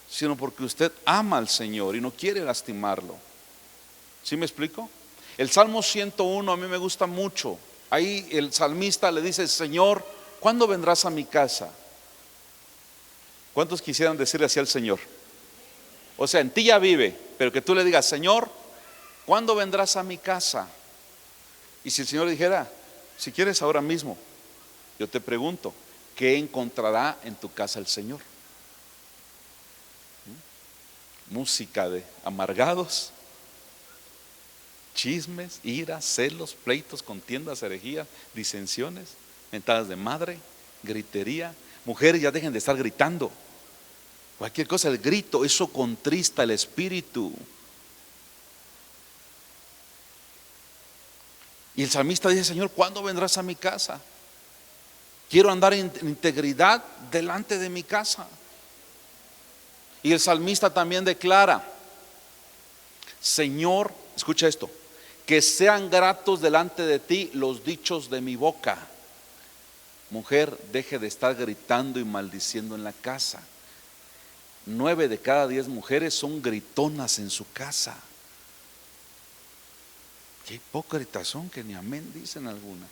sino porque usted ama al Señor y no quiere lastimarlo. ¿Sí me explico? El Salmo 101 a mí me gusta mucho. Ahí el salmista le dice, Señor, ¿cuándo vendrás a mi casa? ¿Cuántos quisieran decirle así al Señor? O sea, en ti ya vive, pero que tú le digas, Señor, ¿cuándo vendrás a mi casa? Y si el Señor dijera, si quieres ahora mismo, yo te pregunto, ¿qué encontrará en tu casa el Señor? Música de amargados, chismes, ira, celos, pleitos, contiendas, herejías, disensiones, mentadas de madre, gritería. Mujeres, ya dejen de estar gritando. Cualquier cosa, el grito, eso contrista el espíritu. Y el salmista dice, Señor, ¿cuándo vendrás a mi casa? Quiero andar en integridad delante de mi casa. Y el salmista también declara, Señor, escucha esto, que sean gratos delante de ti los dichos de mi boca. Mujer, deje de estar gritando y maldiciendo en la casa. 9 de cada 10 mujeres son gritonas en su casa. Qué hipócritas son que ni amén dicen alguna.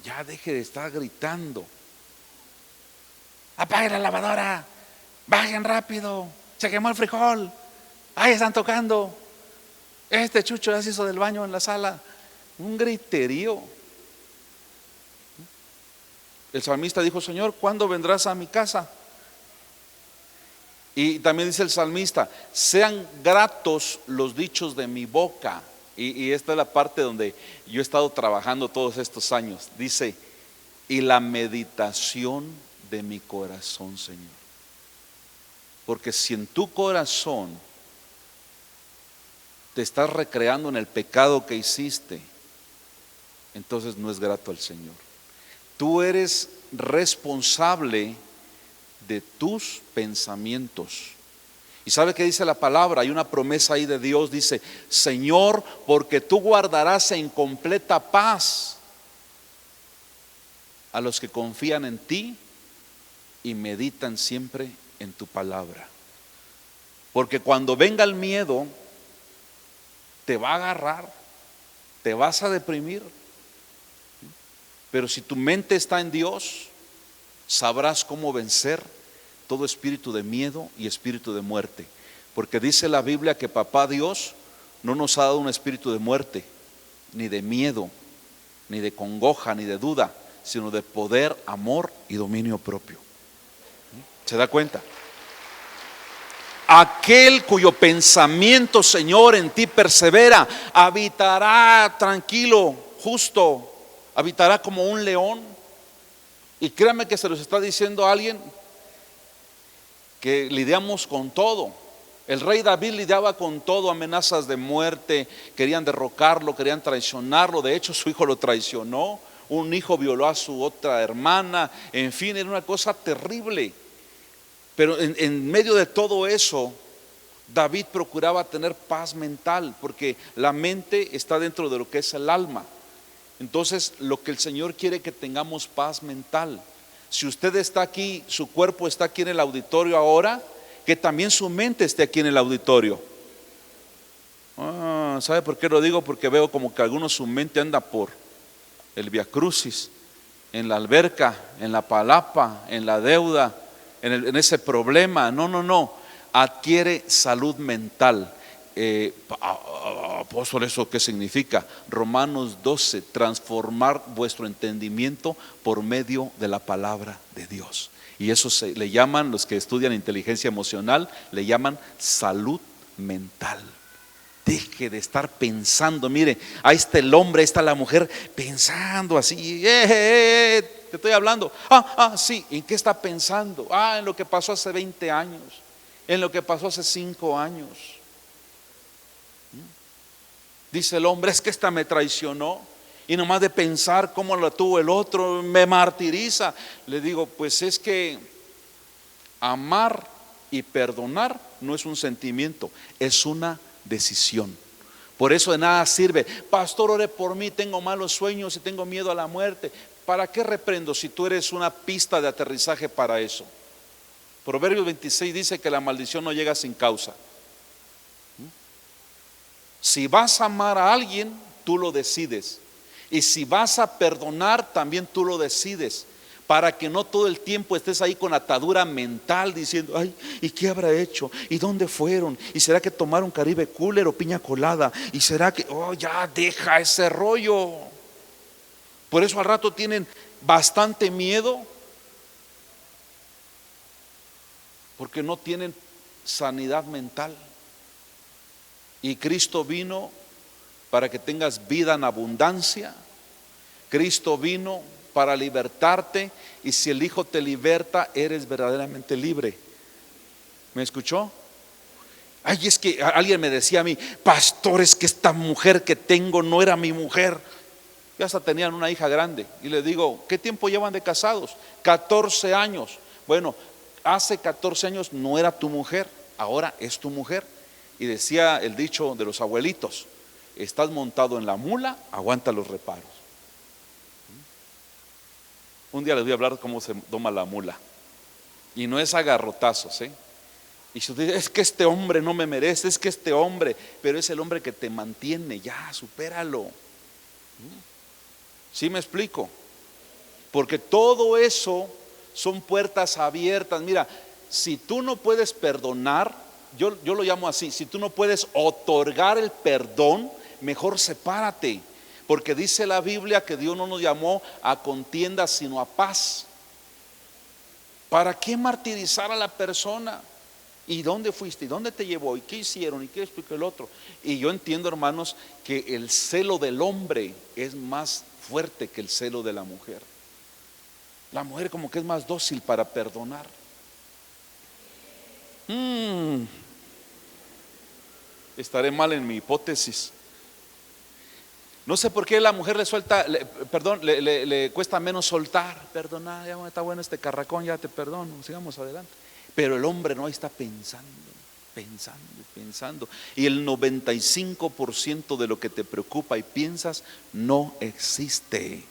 Ya deje de estar gritando. Apague la lavadora, bajen rápido, se quemó el frijol, ahí están tocando. Este chucho ya se hizo del baño en la sala. Un griterío. El salmista dijo: Señor, ¿cuándo vendrás a mi casa? Y también dice el salmista: sean gratos los dichos de mi boca. Y esta es la parte donde yo he estado trabajando todos estos años. Dice: y la meditación de mi corazón, Señor. Porque si en tu corazón te estás recreando en el pecado que hiciste, entonces no es grato al Señor. Tú eres responsable de tus pensamientos. ¿Y sabe qué dice la palabra? Hay una promesa ahí de Dios. Dice: Señor, porque tú guardarás en completa paz a los que confían en ti y meditan siempre en tu palabra. Porque cuando venga el miedo, te va a agarrar, te vas a deprimir. Pero si tu mente está en Dios, sabrás cómo vencer todo espíritu de miedo y espíritu de muerte. Porque dice la Biblia que Papá Dios no nos ha dado un espíritu de muerte, ni de miedo, ni de congoja, ni de duda, sino de poder, amor y dominio propio. ¿Se da cuenta? Aquel cuyo pensamiento, Señor, en ti persevera, habitará tranquilo, justo, habitará como un león. Y créanme que se los está diciendo a alguien que lidiamos con todo. El rey David lidiaba con todo: amenazas de muerte, querían derrocarlo, querían traicionarlo. De hecho, su hijo lo traicionó, un hijo violó a su otra hermana. En fin, era una cosa terrible. Pero en medio de todo eso, David procuraba tener paz mental, porque la mente está dentro de lo que es el alma. Entonces, lo que el Señor quiere que tengamos paz mental. Si usted está aquí, su cuerpo está aquí en el auditorio ahora, que también su mente esté aquí en el auditorio. ¿Sabe por qué lo digo? Porque veo como que algunos su mente anda por el Via Crucis, en la alberca, en la palapa, en la deuda, en ese problema. No. Adquiere salud mental. Apóstol, ¿eso qué significa? Romanos 12: transformar vuestro entendimiento por medio de la palabra de Dios. Y eso le llaman, los que estudian inteligencia emocional, le llaman salud mental. Deje de estar pensando, mire, ahí está el hombre, ahí está la mujer pensando así, te estoy hablando, sí, ¿en qué está pensando? En lo que pasó hace 20 años, en lo que pasó hace 5 años. Dice el hombre: es que esta me traicionó, y nomás de pensar cómo la tuvo el otro me martiriza. Le digo: pues es que amar y perdonar no es un sentimiento, es una decisión. Por eso de nada sirve: pastor, ore por mí, tengo malos sueños y tengo miedo a la muerte. ¿Para qué reprendo si tú eres una pista de aterrizaje para eso? Proverbios 26 dice que la maldición no llega sin causa. Si vas a amar a alguien, tú lo decides. Y si vas a perdonar, también tú lo decides. Para que no todo el tiempo estés ahí con atadura mental diciendo: ay, ¿y qué habrá hecho? ¿Y dónde fueron? ¿Y será que tomaron Caribe Cooler o piña colada? ¿Y será que, ya deja ese rollo? Por eso al rato tienen bastante miedo, porque no tienen sanidad mental. Y Cristo vino para que tengas vida en abundancia. Cristo vino para libertarte, y si el Hijo te liberta, eres verdaderamente libre. ¿Me escuchó? Ay, es que alguien me decía a mí: pastor, es que esta mujer que tengo no era mi mujer. Ya hasta tenían una hija grande. Y le digo: ¿qué tiempo llevan de casados? 14 años. Bueno, hace 14 años no era tu mujer, ahora es tu mujer. Y decía el dicho de los abuelitos: estás montado en la mula, aguanta los reparos. Un día les voy a hablar cómo se doma la mula. Y no es a garrotazos, Y si usted dice, es que este hombre no me merece, es que este hombre, pero es el hombre que te mantiene, ya, supéralo. ¿Sí me explico? Porque todo eso son puertas abiertas. Mira, si tú no puedes perdonar, yo lo llamo así, si tú no puedes otorgar el perdón, mejor sepárate. Porque dice la Biblia que Dios no nos llamó a contienda sino a paz. ¿Para qué martirizar a la persona? ¿Y dónde fuiste? ¿Y dónde te llevó? ¿Y qué hicieron? ¿Y qué explicó el otro? Y yo entiendo, hermanos, que el celo del hombre es más fuerte que el celo de la mujer. La mujer como que es más dócil para perdonar. Estaré mal en mi hipótesis. No sé por qué la mujer le suelta, le cuesta menos soltar. Perdonar, ya está bueno este carracón, ya te perdono, sigamos adelante. Pero el hombre no, ahí está pensando. Y el 95% de lo que te preocupa y piensas no existe.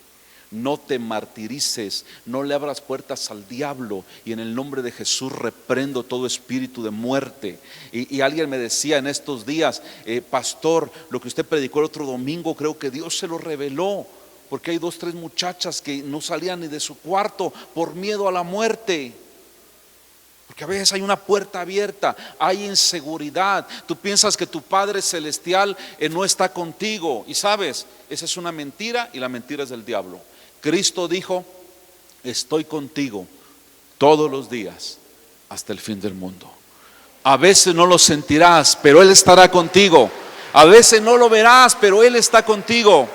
No te martirices, no le abras puertas al diablo. Y en el nombre de Jesús reprendo todo espíritu de muerte. Y alguien me decía en estos días, pastor, lo que usted predicó el otro domingo, creo que Dios se lo reveló. Porque hay 2, 3 muchachas que no salían ni de su cuarto por miedo a la muerte. Porque a veces hay una puerta abierta, hay inseguridad. Tú piensas que tu Padre Celestial no está contigo. Y sabes, esa es una mentira, y la mentira es del diablo. Cristo dijo, estoy contigo todos los días hasta el fin del mundo. A veces no lo sentirás, pero Él estará contigo. A veces no lo verás, pero Él está contigo.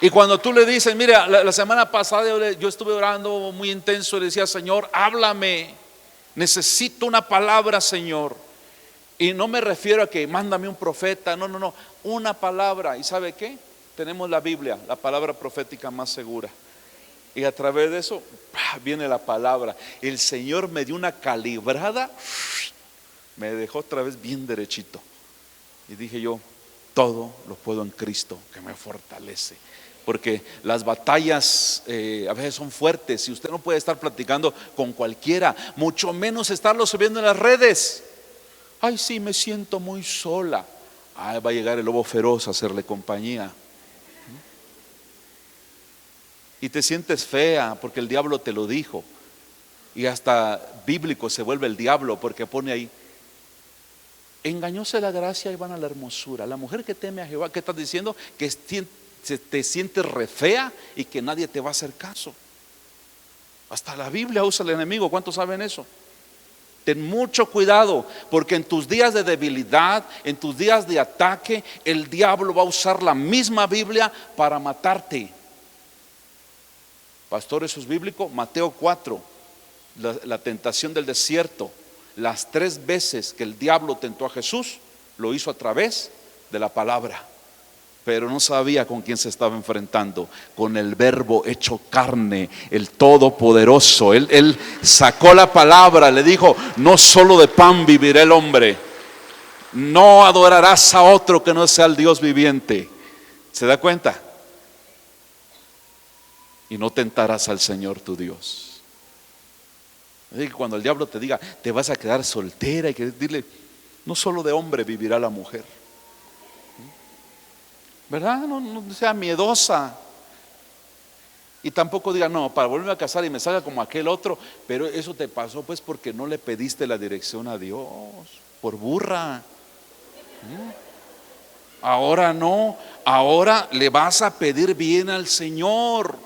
Y cuando tú le dices, mira, la semana pasada yo estuve orando muy intenso y le decía, Señor, háblame. Necesito una palabra, Señor. Y no me refiero a que mándame un profeta, no, una palabra. ¿Y sabe qué? Tenemos la Biblia, la palabra profética más segura. Y a través de eso viene la palabra. El Señor me dio una calibrada, me dejó otra vez bien derechito. Y dije yo, todo lo puedo en Cristo que me fortalece. Porque las batallas a veces son fuertes y usted no puede estar platicando con cualquiera, mucho menos estarlo subiendo en las redes. Ay, sí, me siento muy sola. Ay, va a llegar el lobo feroz a hacerle compañía. Y te sientes fea porque el diablo te lo dijo. Y hasta bíblico se vuelve el diablo porque pone ahí, engañóse la gracia y van a la hermosura. La mujer que teme a Jehová, ¿qué estás diciendo? Que te sientes re fea y que nadie te va a hacer caso. Hasta la Biblia usa el enemigo. ¿Cuántos saben eso? Ten mucho cuidado, porque en tus días de debilidad, en tus días de ataque, el diablo va a usar la misma Biblia para matarte. Pastor, eso es bíblico. Mateo 4, la tentación del desierto. Las 3 veces que el diablo tentó a Jesús, lo hizo a través de la palabra. Pero no sabía con quién se estaba enfrentando, con el Verbo hecho carne, el Todopoderoso. Él sacó la palabra, le dijo, no solo de pan vivirá el hombre, no adorarás a otro que no sea el Dios viviente. ¿Se da cuenta? Y no tentarás al Señor tu Dios. Así que cuando el diablo te diga, te vas a quedar soltera, hay que decirle, no solo de hombre vivirá la mujer. ¿Verdad? No sea miedosa. Y tampoco diga, no, para volverme a casar y me salga como aquel otro. Pero eso te pasó pues porque no le pediste la dirección a Dios. Por burra. Ahora no. Ahora le vas a pedir bien al Señor,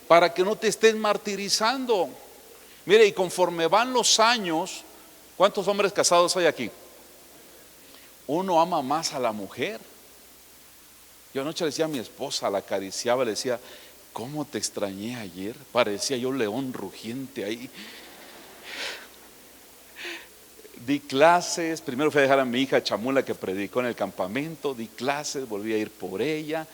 para que no te estén martirizando. Mire, y conforme van los años, ¿cuántos hombres casados hay aquí? Uno ama más a la mujer. Yo anoche le decía a mi esposa, la acariciaba, le decía, ¿cómo te extrañé ayer? Parecía yo león rugiente ahí. Di clases, primero fui a dejar a mi hija Chamula que predicó en el campamento, di clases, volví a ir por ella,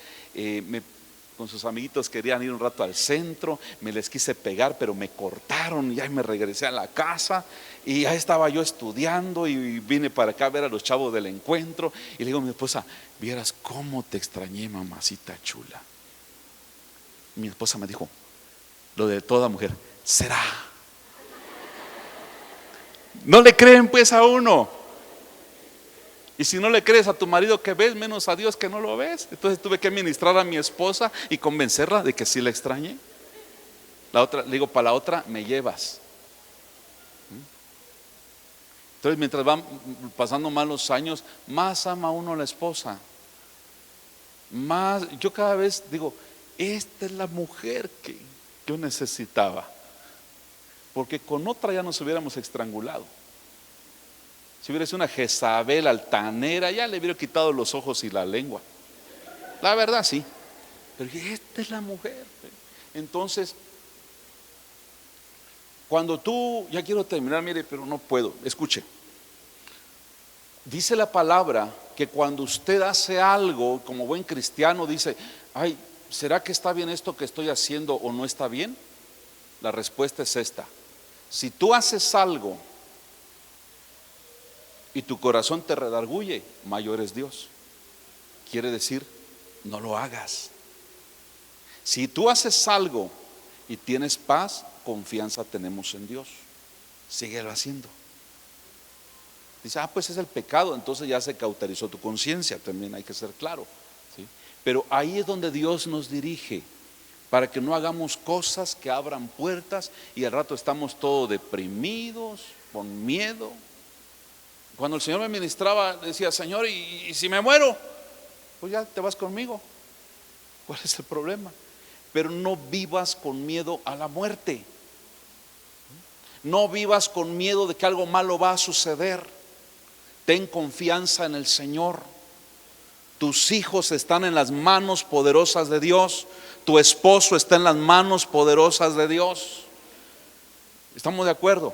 con sus amiguitos querían ir un rato al centro, me les quise pegar pero me cortaron y ahí me regresé a la casa y ya estaba yo estudiando y vine para acá a ver a los chavos del encuentro y le digo a mi esposa, vieras cómo te extrañé, mamacita chula. Mi esposa me dijo, lo de toda mujer, será. No le creen pues a uno. Y si no le crees a tu marido que ves, menos a Dios que no lo ves. Entonces tuve que ministrar a mi esposa y convencerla de que sí la extrañe. La otra, le digo, para la otra me llevas. Entonces mientras van pasando más los años, más ama uno a la esposa. Más, yo cada vez digo, esta es la mujer que yo necesitaba. Porque con otra ya nos hubiéramos estrangulado. Si hubiera sido una Jezabel altanera, ya le hubiera quitado los ojos y la lengua. La verdad sí. Pero esta es la mujer. Entonces, cuando tú, ya quiero terminar, mire, pero no puedo, escuche. Dice la palabra que cuando usted hace algo como buen cristiano, dice, ay, ¿será que está bien esto que estoy haciendo o no está bien? La respuesta es esta: si tú haces algo y tu corazón te redarguye, mayor es Dios. Quiere decir, no lo hagas. Si tú haces algo y tienes paz, confianza tenemos en Dios, síguelo haciendo. Dice, pues es el pecado, entonces ya se cauterizó tu conciencia, también hay que ser claro, ¿sí? Pero ahí es donde Dios nos dirige, para que no hagamos cosas que abran puertas y al rato estamos todos deprimidos, con miedo. Cuando el Señor me ministraba, decía, Señor, ¿y si me muero? Pues ya te vas conmigo. ¿Cuál es el problema? Pero no vivas con miedo a la muerte. No vivas con miedo de que algo malo va a suceder. Ten confianza en el Señor. Tus hijos están en las manos poderosas de Dios. Tu esposo está en las manos poderosas de Dios. ¿Estamos de acuerdo?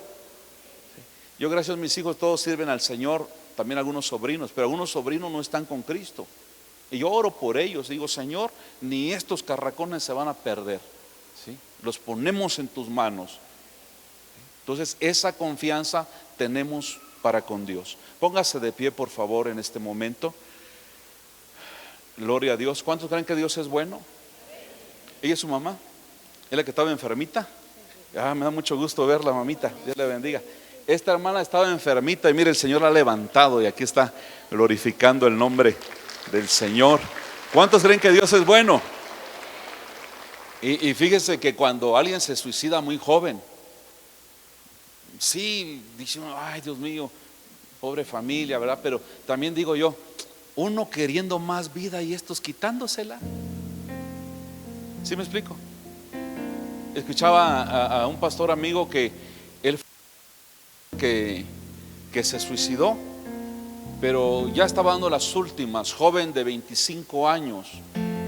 Yo, gracias a mis hijos, todos sirven al Señor, también algunos sobrinos, pero algunos sobrinos no están con Cristo. Y yo oro por ellos, digo, Señor, ni estos carracones se van a perder, ¿sí? Los ponemos en tus manos. Entonces, esa confianza tenemos para con Dios. Póngase de pie, por favor, en este momento. Gloria a Dios. ¿Cuántos creen que Dios es bueno? Ella es su mamá, es la que estaba enfermita. Me da mucho gusto verla, mamita, Dios le bendiga. Esta hermana estaba enfermita y mire, el Señor la ha levantado y aquí está glorificando el nombre del Señor. ¿Cuántos creen que Dios es bueno? Y fíjese que cuando alguien se suicida muy joven, sí, dice uno, ay Dios mío, pobre familia, ¿verdad? Pero también digo yo, uno queriendo más vida y estos quitándosela. ¿Sí me explico? Escuchaba a un pastor amigo que él que se suicidó, pero ya estaba dando las últimas, joven de 25 años.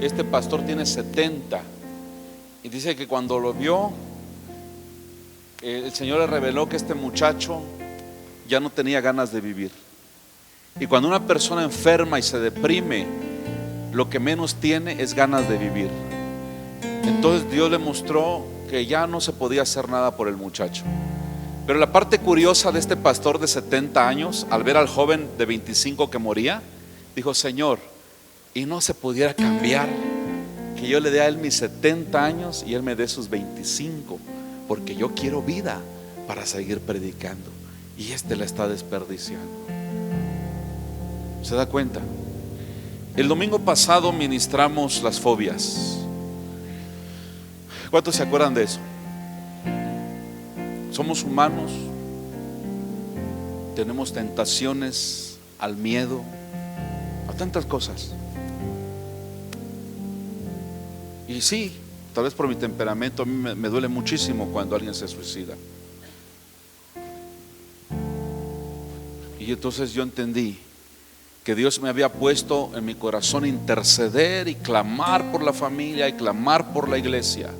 Este pastor tiene 70 y dice que cuando lo vio, el Señor le reveló que este muchacho ya no tenía ganas de vivir. Y cuando una persona enferma y se deprime, lo que menos tiene es ganas de vivir. Entonces Dios le mostró que ya no se podía hacer nada por el muchacho. Pero la parte curiosa de este pastor de 70 años, al ver al joven de 25 que moría, dijo, Señor, ¿y no se pudiera cambiar? Que yo le dé a él mis 70 años y él me dé sus 25, porque yo quiero vida para seguir predicando. Y este la está desperdiciando. ¿Se da cuenta? El domingo pasado ministramos las fobias. ¿Cuántos se acuerdan de eso? Somos humanos, tenemos tentaciones al miedo, a tantas cosas. Y sí, tal vez por mi temperamento a mí me duele muchísimo cuando alguien se suicida. Y entonces yo entendí que Dios me había puesto en mi corazón interceder y clamar por la familia y clamar por la iglesia.